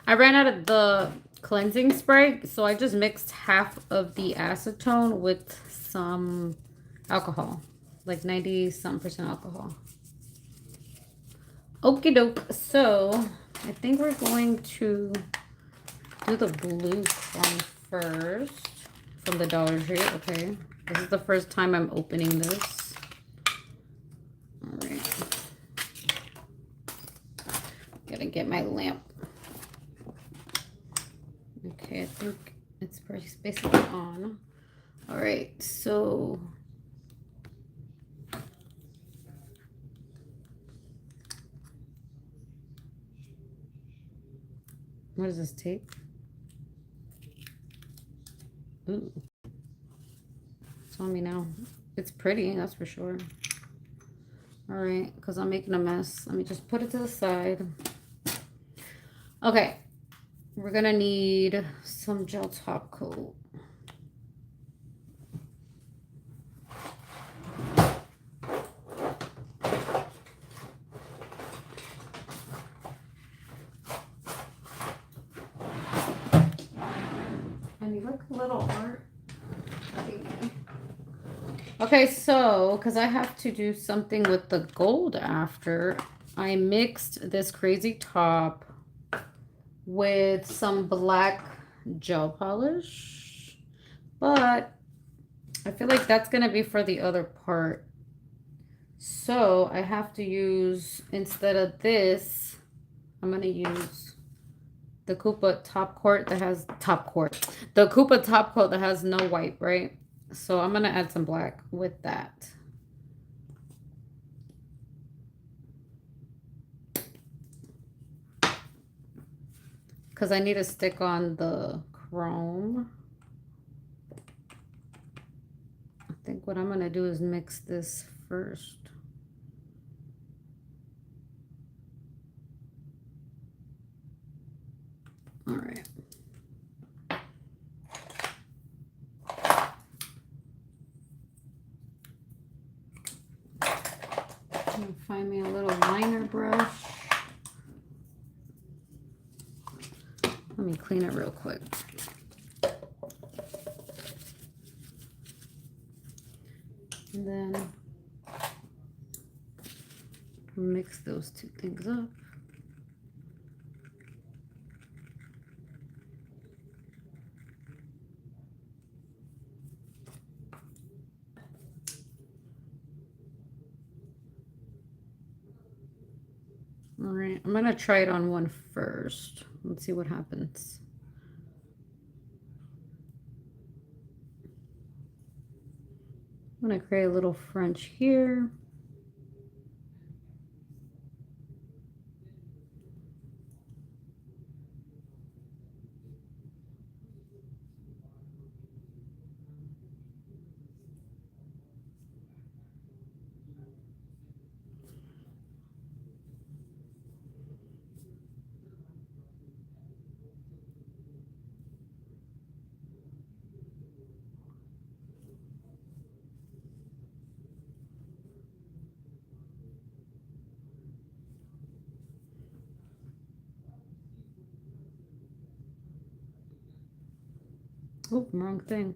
A: I ran out of the cleansing spray, so I just mixed half of the acetone with some alcohol, like 90-something% alcohol. Okie doke. So I think we're going to do the blue one first from the Dollar Tree. Okay, this is the first time I'm opening this. All right, gotta get my lamp. Okay, I think it's basically on. All right, so what does this take? Ooh, it's on me now. It's pretty, that's for sure. All right, because I'm making a mess. Let me just put it to the side. Okay, we're gonna need some gel top coat. And you look a little art. Okay, so because I have to do something with the gold after, I mixed this crazy top with some black gel polish, but I feel like that's gonna be for the other part. So I have to use, instead of this, I'm gonna use the Koopa top coat that has the Koopa top coat that has no white, right? So I'm gonna add some black with that. because I need to stick on the chrome. I think what I'm going to do is mix this first. All right. Find me a little liner brush. Let me clean it real quick. And then mix those two things up. All right, I'm gonna try it on one first. Let's see what happens. I'm gonna create a little French here. Oh, wrong thing.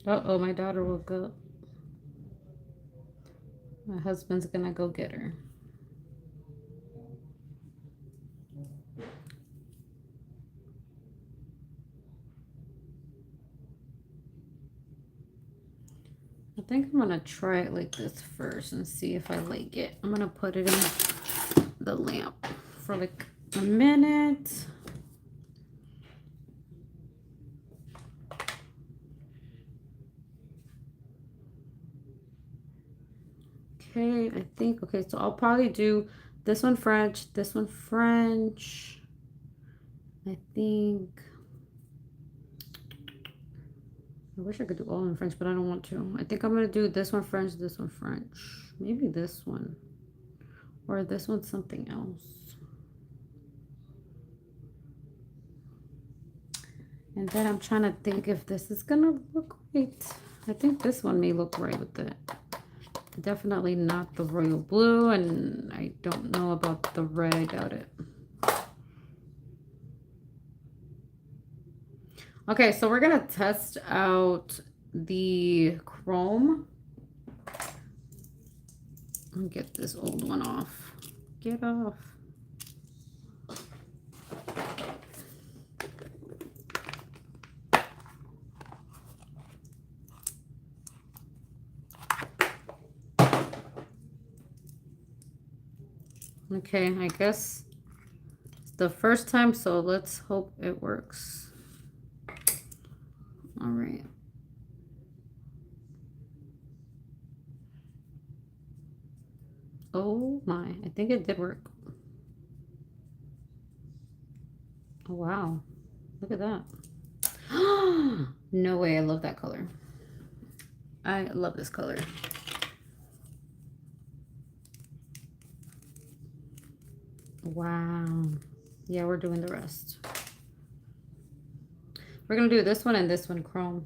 A: Uh-oh, my daughter woke up. My husband's gonna go get her. I think I'm gonna try it like this first and see if I like it. I'm gonna put it in the lamp for like a minute. Okay, I think, okay, so I'll probably do this one French, this one French. I think, I wish I could do all in French, but I don't want to. I think I'm gonna do this one French, this one French. Maybe this one. Or this one's something else. And then I'm trying to think if this is gonna look right. I think this one may look right with it. Definitely not the royal blue, and I don't know about the red. I doubt it. Okay, so we're gonna test out the chrome. I'll get this old one off. Get off. Okay, I guess it's the first time, so let's hope it works. All right. Oh my, I think it did work. Oh wow, look at that. No way, I love that color. I love this color. Wow. Yeah, we're doing the rest. We're gonna do this one and this one chrome.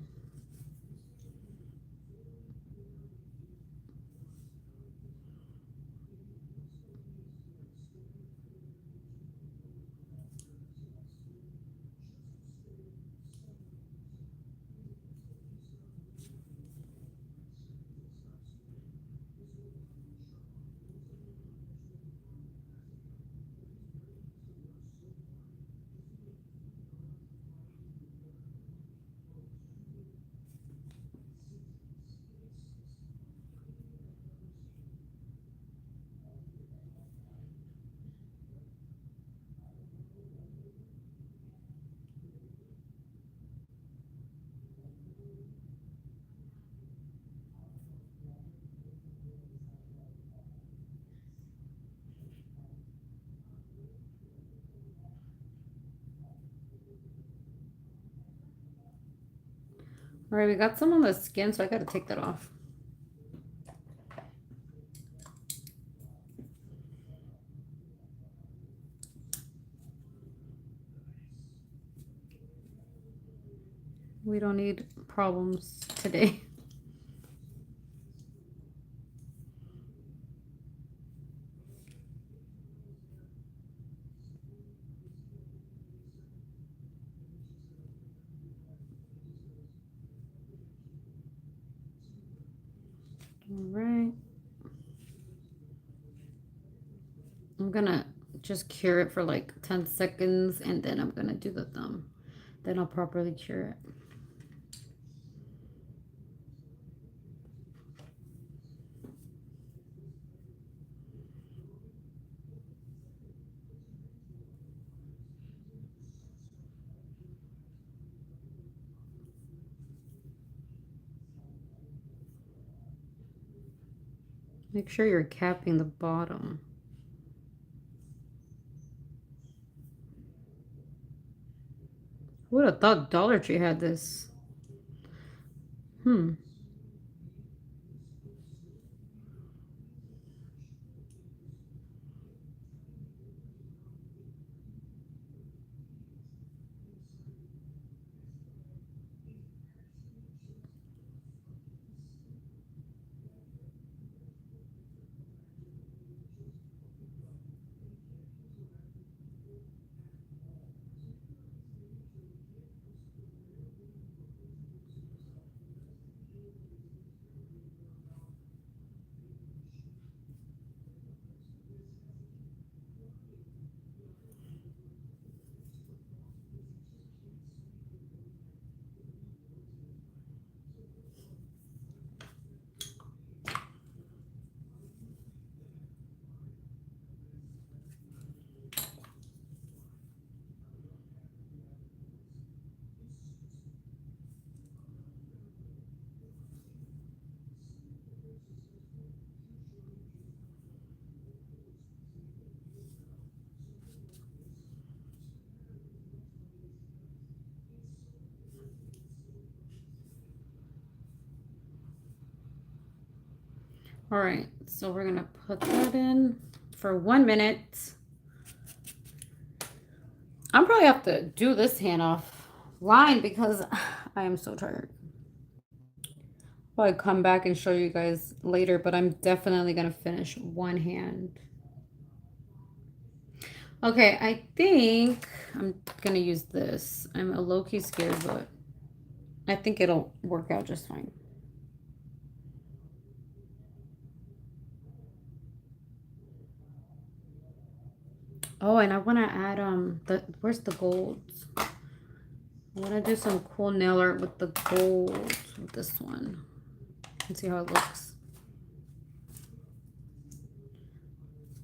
A: All right, we got some on the skin, so I gotta take that off. We don't need problems today. All right. I'm gonna just cure it for like 10 seconds and then I'm gonna do the thumb. Then I'll properly cure it. Make sure you're capping the bottom. Who would have thought Dollar Tree had this? Hmm. All right, so we're gonna put that in for 1 minute. I'm probably have to do this hand offline because I am so tired. Probably come back and show you guys later, but I'm definitely gonna finish one hand. Okay, I think I'm gonna use this. I'm a low-key scared, but I think it'll work out just fine. Oh, and I wanna add where's the golds? I wanna do some cool nail art with the gold with this one. Let's see how it looks.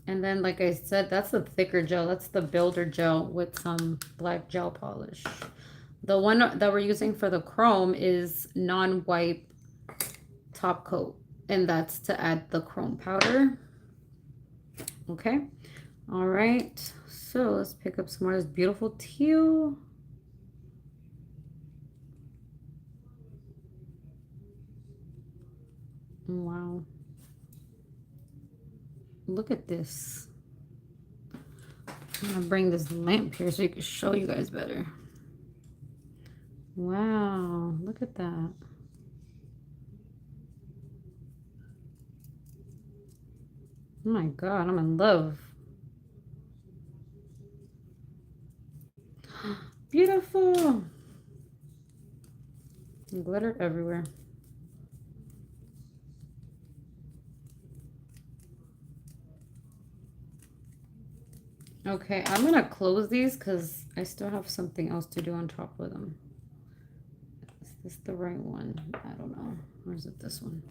A: And then, like I said, that's the thicker gel. That's the builder gel with some black gel polish. The one that we're using for the chrome is non-wipe top coat. And that's to add the chrome powder. Okay. All right. So let's pick up some more of this beautiful teal. Wow. Look at this. I'm gonna bring this lamp here so you can show you guys better. Wow, look at that. Oh my God, I'm in love. Beautiful. Glitter everywhere. Okay, I'm gonna close these because I still have something else to do on top of them. Is this the right one? I don't know. Or is it this one?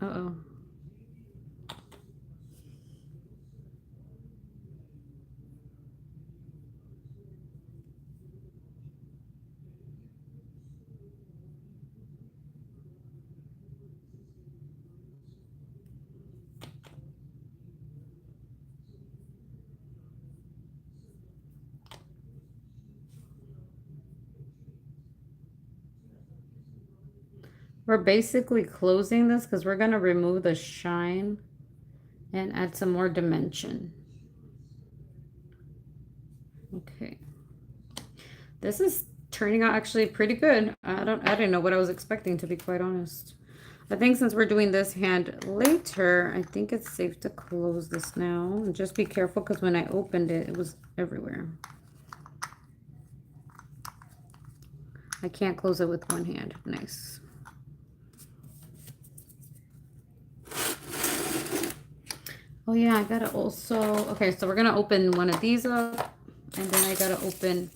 A: Uh-oh. We're basically closing this because we're gonna remove the shine and add some more dimension. Okay. This is turning out actually pretty good. I didn't know what I was expecting, to be quite honest. I think since we're doing this hand later, I think it's safe to close this now. And just be careful because when I opened it, it was everywhere. I can't close it with one hand. Nice. Oh yeah, I gotta also, okay, so we're gonna open one of these up, and then I gotta open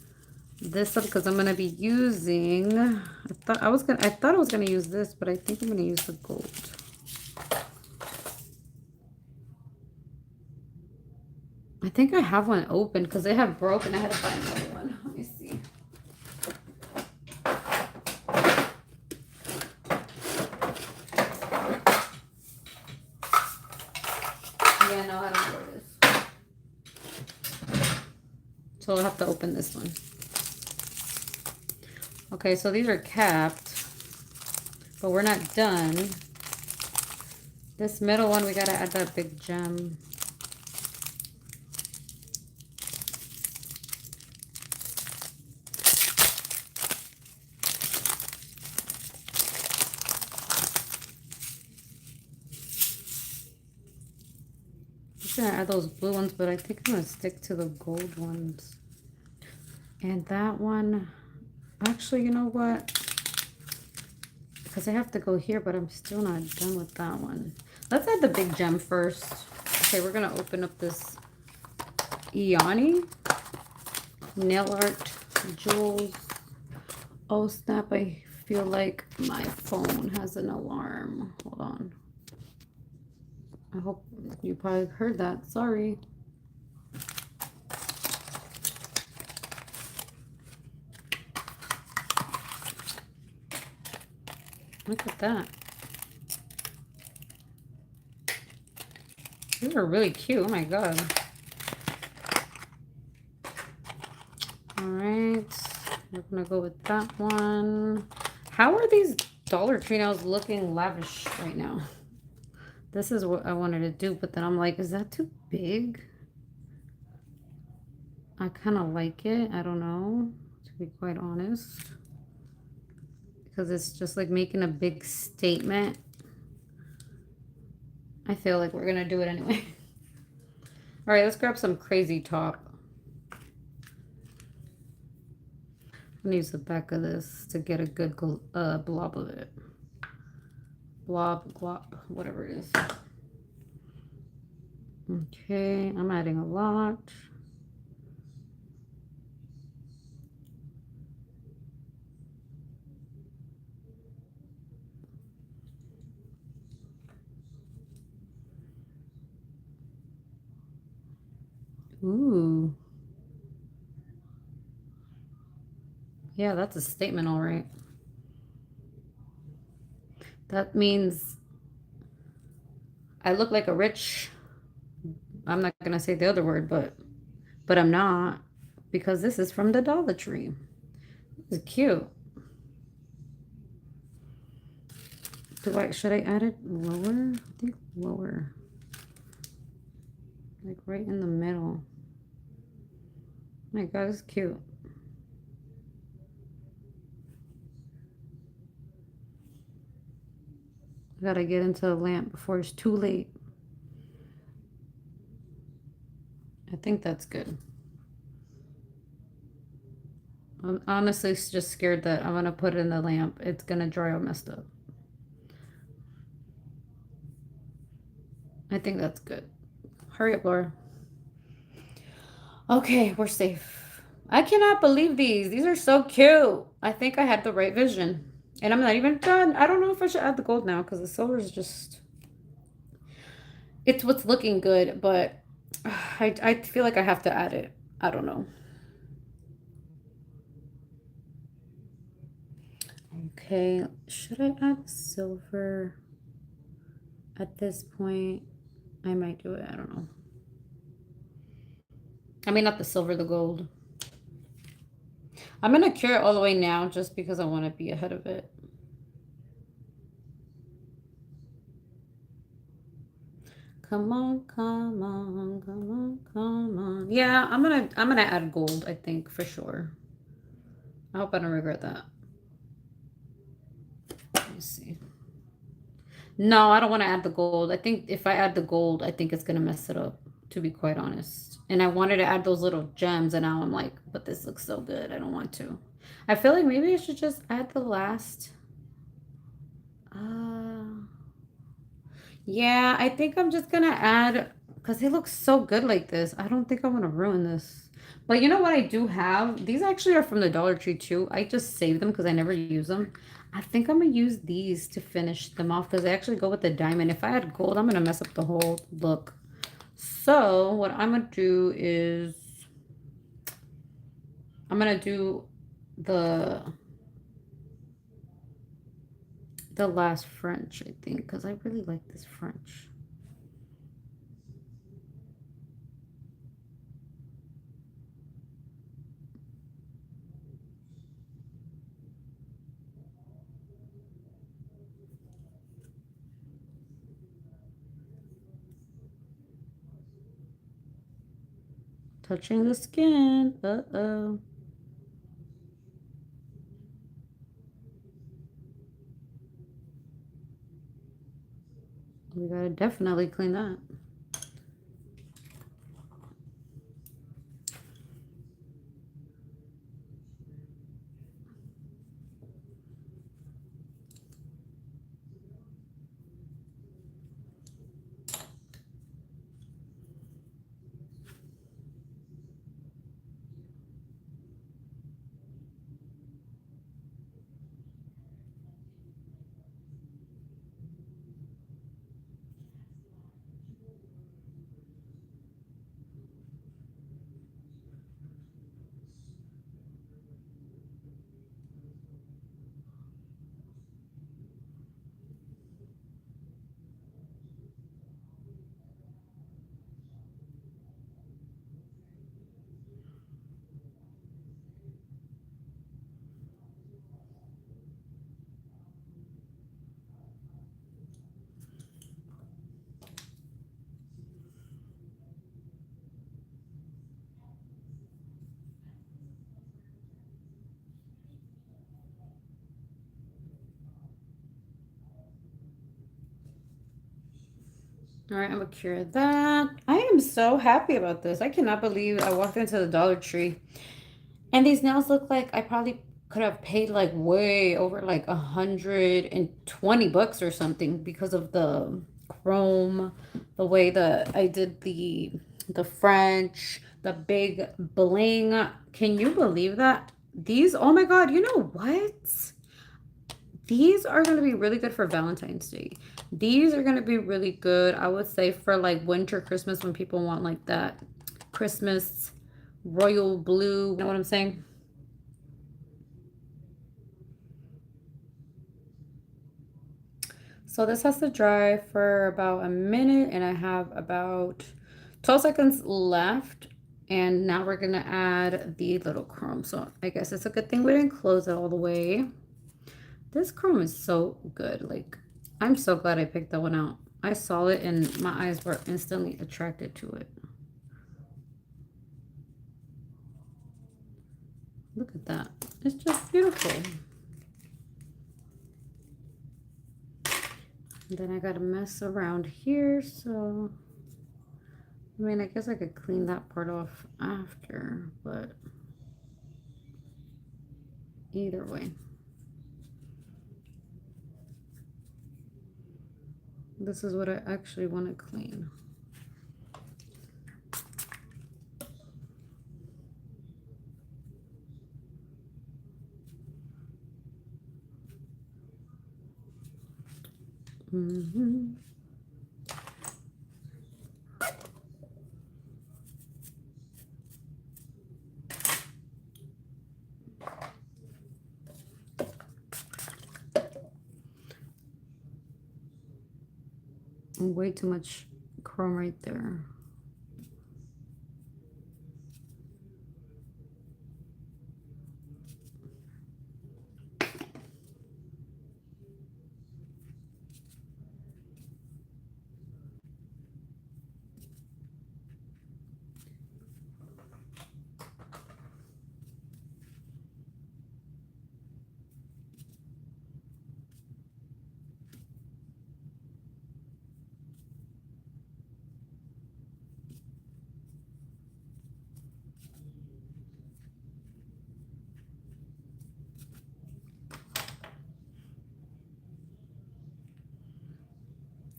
A: this up because I'm gonna be using, I thought I was gonna use this, but I think I'm gonna use the gold. I think I have one open because they have broken. I had to buy another one. Let me see. Yeah, no, I don't know what it is. So I'll have to open this one. Okay, so these are capped, but we're not done. This middle one, we gotta add that big gem. I'm gonna add those blue ones, but I think I'm gonna stick to the gold ones. And that one, actually, you know what? Because I have to go here, but I'm still not done with that one. Let's add the big gem first. Okay, we're gonna open up this Iani nail art jewels. Oh snap, I feel like my phone has an alarm. Hold on. I hope you probably heard that. Sorry. Look at that. These are really cute. Oh my God. All right. We're gonna go with that one. How are these Dollar Tree nails looking lavish right now? This is what I wanted to do, but then I'm like, is that too big? I kind of like it. I don't know, to be quite honest. Because it's just like making a big statement. I feel like we're going to do it anyway. All right, let's grab some crazy top. I'm going to use the back of this to get a good blob of it. Blob, glop, whatever it is. Okay, I'm adding a lot. Ooh. Yeah, that's a statement, all right. That means I look like a rich, I'm not going to say the other word, but I'm not, because this is from the Dollar Tree. This is cute. Should I add it lower? I think lower. Like right in the middle. My God, it's cute. I gotta get into the lamp before it's too late. I think that's good. I'm honestly just scared that I'm gonna put it in the lamp. It's gonna dry out messed up. I think that's good. Hurry up, Laura. Okay, we're safe. I cannot believe these. These are so cute. I think I had the right vision. And I'm not even done. I don't know if I should add the gold now because the silver is just... It's what's looking good, but I feel like I have to add it. I don't know. Okay, should I add silver at this point? I might do it. I don't know. I mean, not the silver, the gold. I'm gonna cure it all the way now just because I want to be ahead of it. Come on, come on, come on, come on. Yeah, I'm gonna add gold, I think, for sure. I hope I don't regret that. Let me see. No, I don't want to add the gold. I think if I add the gold, I think it's gonna mess it up, to be quite honest. And I wanted to add those little gems, and now I'm like, but this looks so good. I don't want to. I feel like maybe I should just add the last. Yeah, I think I'm just gonna add because it looks so good like this. I don't think I'm gonna ruin this. But you know what I do have? These actually are from the Dollar Tree too. I just saved them because I never use them. I think I'm gonna use these to finish them off because they actually go with the diamond. If I had gold, I'm gonna mess up the whole look. So what I'm gonna do is I'm gonna do the last French, I think, because I really like this French. Touching the skin. Uh-oh. We gotta definitely clean that. All right, I'm gonna cure that. I am so happy about this. I cannot believe I walked into the Dollar Tree and these nails look like I probably could have paid like way over like 120 bucks or something because of the chrome, the way that I did the French, the big bling. Can you believe that? These, oh my God, you know what? These are going to be really good for Valentine's Day. These are going to be really good, I would say, for like winter, Christmas, when people want like that Christmas royal blue. You know what I'm saying? So this has to dry for about a minute, and I have about 12 seconds left. And now we're going to add the little chrome. So I guess it's a good thing we didn't close it all the way. This chrome is so good. Like, I'm so glad I picked that one out. I saw it and my eyes were instantly attracted to it. Look at that. It's just beautiful. And then I gotta mess around here, so I mean, I guess I could clean that part off after, but either way. This is what I actually want to clean. Mm-hmm. Way too much chrome right there.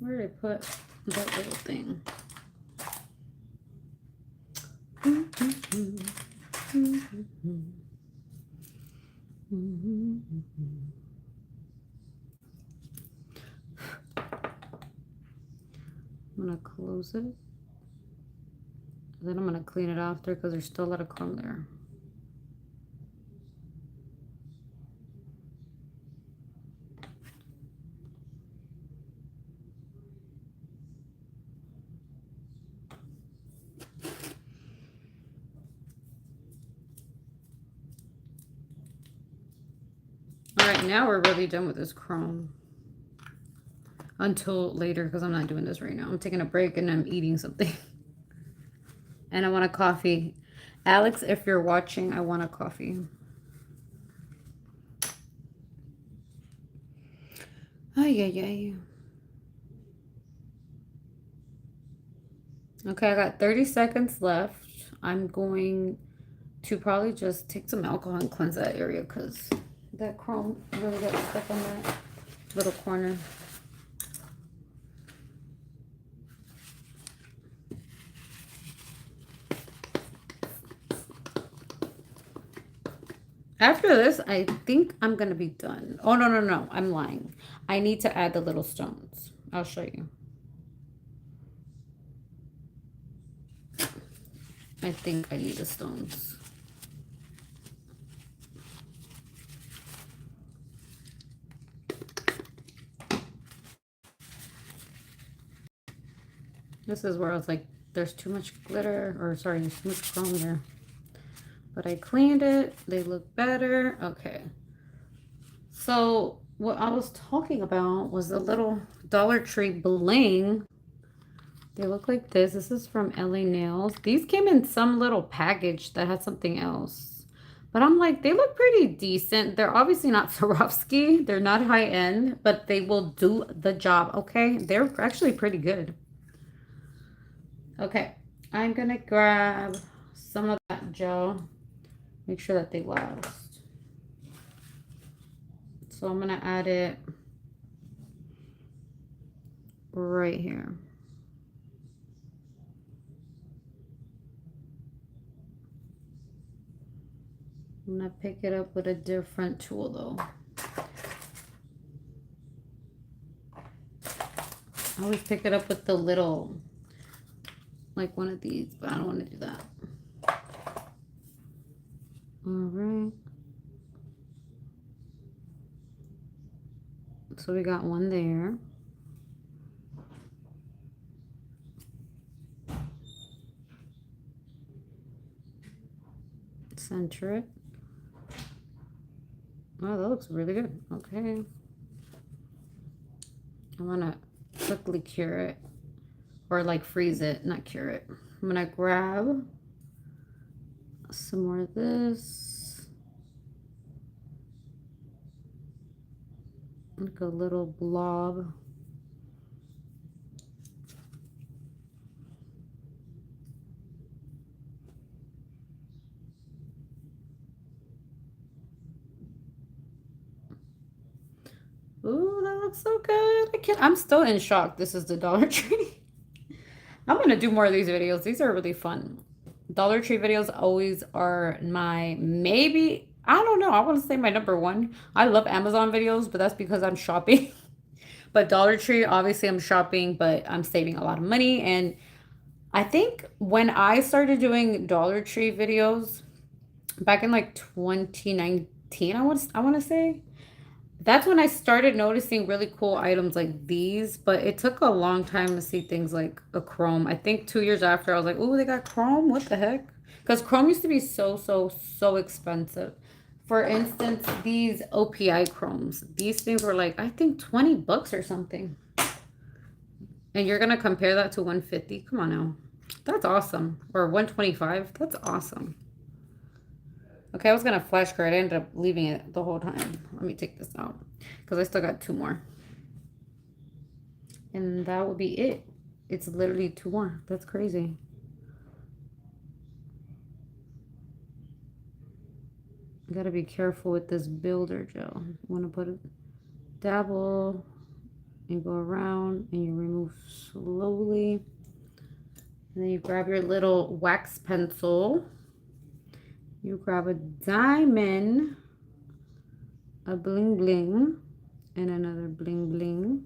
A: Where did I put that little thing? I'm gonna close it. Then I'm gonna clean it after because there's still a lot of chrome there. All right, now we're really done with this chrome. Until later, because I'm not doing this right now. I'm taking a break and I'm eating something. And I want a coffee. Alex, if you're watching, I want a coffee. Ay, ay, ay. Okay, I got 30 seconds left. I'm going to probably just take some alcohol and cleanse that area because that chrome really got stuck on that little corner. After this, I think I'm going to be done. Oh, no, no, no. I'm lying. I need to add the little stones. I'll show you. I think I need the stones. This is where I was like, there's too much glitter, or sorry, there's too much chrome there. But I cleaned it. They look better. Okay. So what I was talking about was the little Dollar Tree bling. They look like this. This is from LA Nails. These came in some little package that had something else. But I'm like, they look pretty decent. They're obviously not Swarovski. They're not high end, but they will do the job, okay? They're actually pretty good. Okay, I'm gonna grab some of that gel. Make sure that they last. So I'm gonna add it right here. I'm gonna pick it up with a different tool though. I always pick it up with the little, like one of these, but I don't want to do that. All right. So we got one there. Center it. Oh, that looks really good. Okay. I want to quickly cure it. Or like freeze it, not cure it. I'm going to grab some more of this. Like a little blob. Ooh, that looks so good. I'm still in shock. This is the Dollar Tree. I'm gonna do more of these videos. These are really fun. Dollar Tree videos always are my maybe, I don't know, I want to say my number one. I love Amazon videos, but that's because I'm shopping. But Dollar Tree, obviously I'm shopping, but I'm saving a lot of money. And I think when I started doing Dollar Tree videos back in like 2019, I want to say, that's when I started noticing really cool items like these, but it took a long time to see things like a chrome. I think 2 years after, I was like, oh, they got chrome? What the heck? Because chrome used to be so, so, so expensive. For instance, these OPI chromes, these things were like, I think 20 bucks or something. And you're going to compare that to 150? Come on now. That's awesome. Or 125? That's awesome. Okay, I was gonna flash card. I ended up leaving it the whole time. Let me take this out because I still got two more. And that would be it. It's literally two more. That's crazy. You gotta be careful with this builder gel. You wanna put it, dabble, and go around, and you remove slowly. And then you grab your little wax pencil. You grab a diamond, a bling bling, and another bling bling.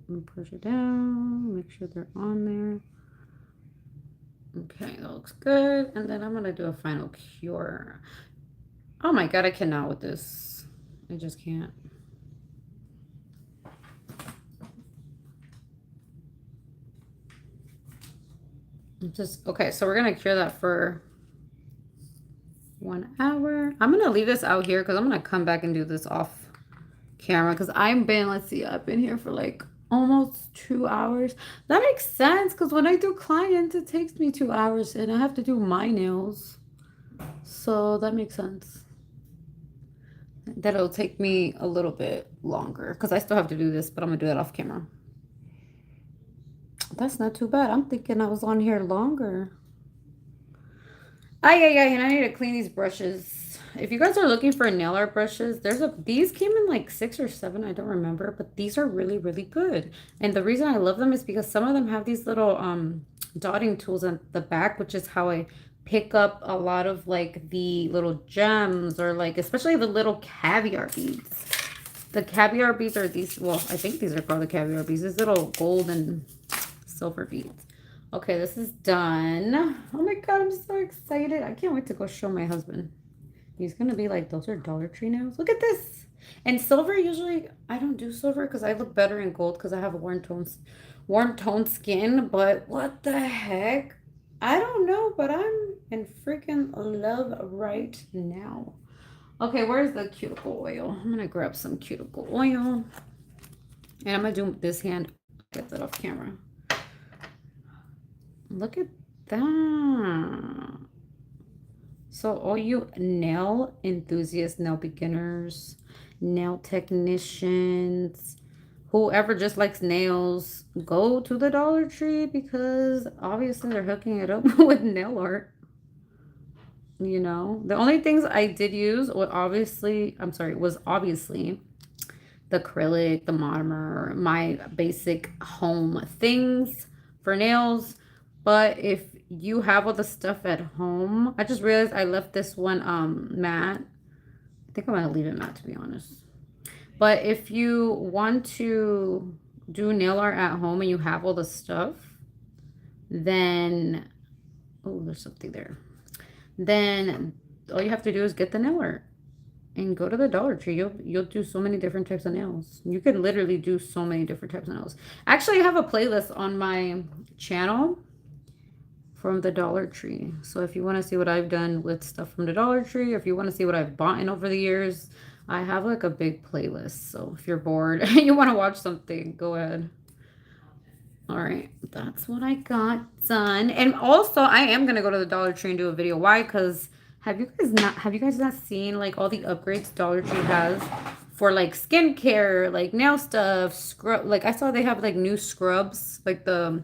A: And push it down, make sure they're on there. Okay, that looks good. And then I'm gonna do a final cure. Oh my God, I cannot with this. I just can't. Okay, so we're gonna cure that for 1 hour. I'm gonna leave this out here because I'm gonna come back and do this off camera because let's see, I've been here for like almost 2 hours. That makes sense because when I do clients, it takes me 2 hours and I have to do my nails. So that makes sense. That it'll take me a little bit longer because I still have to do this, but I'm gonna do that off camera. That's not too bad. I'm thinking I was on here longer. And I need to clean these brushes. If you guys are looking for nail art brushes, these came in like 6 or 7, I don't remember, but these are really, really good. And the reason I love them is because some of them have these little dotting tools at the back, which is how I pick up a lot of like the little gems or like especially the little caviar beads. The caviar beads are these, well, I think these are called the caviar beads, these little gold and silver beads. Okay, this is done. Oh my God, I'm so excited. I can't wait to go show my husband. He's going to be like, those are Dollar Tree nails. Look at this. And silver, usually, I don't do silver because I look better in gold because I have a warm tone skin. But what the heck? I don't know, but I'm in freaking love right now. Okay, where's the cuticle oil? I'm going to grab some cuticle oil. And I'm going to do this hand. Get that off camera. Look at that. So all you nail enthusiasts, nail beginners, nail technicians, whoever just likes nails, go to the Dollar Tree because obviously they're hooking it up with nail art. You know, the only things I did use was obviously the acrylic, the monomer, my basic home things for nails. But if you have all the stuff at home, I just realized I left this one matte. I think I'm gonna leave it matte to be honest. But if you want to do nail art at home and you have all the stuff, then there's something there. Then all you have to do is get the nail art and go to the Dollar Tree. You'll do so many different types of nails. You can literally do so many different types of nails. Actually, I have a playlist on my channel from the Dollar Tree. So if you want to see what I've done with stuff from the Dollar Tree, or if you want to see what I've bought in over the years, I have like a big playlist, so if you're bored and you want to watch something, go ahead. All right, that's what I got done. And also, I am gonna go to the Dollar Tree and do a video. Why? Because have you guys not seen like all the upgrades Dollar Tree has for like skincare, like nail stuff, scrub? Like I saw they have like new scrubs, like the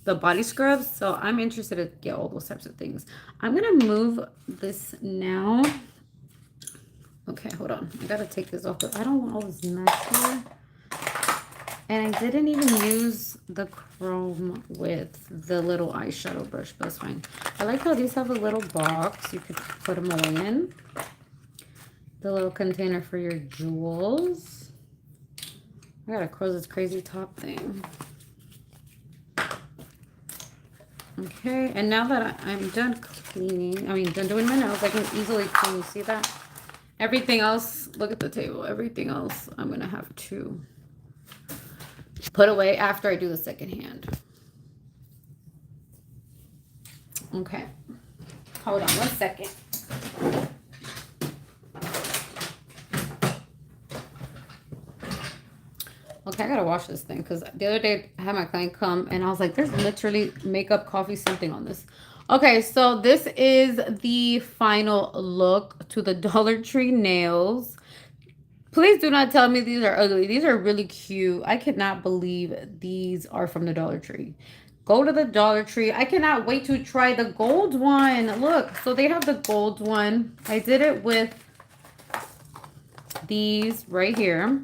A: body scrubs. So I'm interested to get all those types of things. I'm gonna move this now. Okay, hold on. I gotta take this off. But I don't want all this mess here. And I didn't even use the chrome with the little eyeshadow brush, but that's fine. I like how these have a little box you could put them away in. The little container for your jewels. I gotta close this crazy top thing. Okay, and now that I'm done cleaning, done doing my nails, I can easily clean. You see that? Everything else, look at the table. Everything else I'm gonna have to put away after I do the second hand. Okay. Hold on 1 second. Okay, I gotta wash this thing because the other day I had my client come and I was like, there's literally makeup, coffee, something on this. Okay, so this is the final look to the Dollar Tree nails. Please do not tell me these are ugly. These are really cute. I cannot believe these are from the Dollar Tree. Go to the Dollar Tree. I cannot wait to try the gold one. Look, so they have the gold one. I did it with these right here.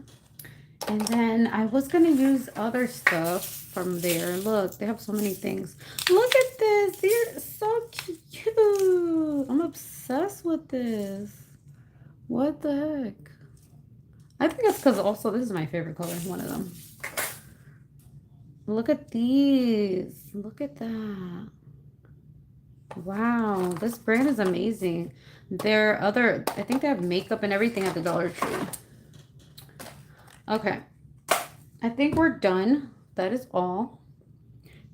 A: And then I was going to use other stuff from there. Look, they have so many things. Look at this. They're so cute. I'm obsessed with this. What the heck? I think it's because also this is my favorite color, one of them. Look at these. Look at that. Wow, this brand is amazing. I think they have makeup and everything at the Dollar Tree. Okay, I think we're done. That is all.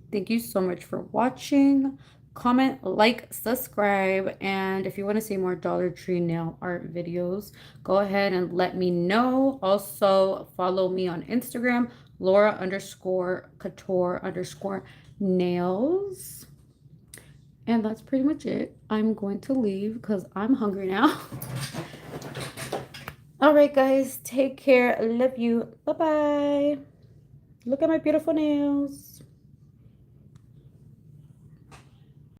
A: Thank you so much for watching. Comment, like, subscribe, and if you want to see more Dollar Tree nail art videos, go ahead and let me know. Also, follow me on Instagram, Laura_couture_nails. And that's pretty much it. I'm going to leave because I'm hungry now. All right, guys, take care. Love you. Bye-bye. Look at my beautiful nails.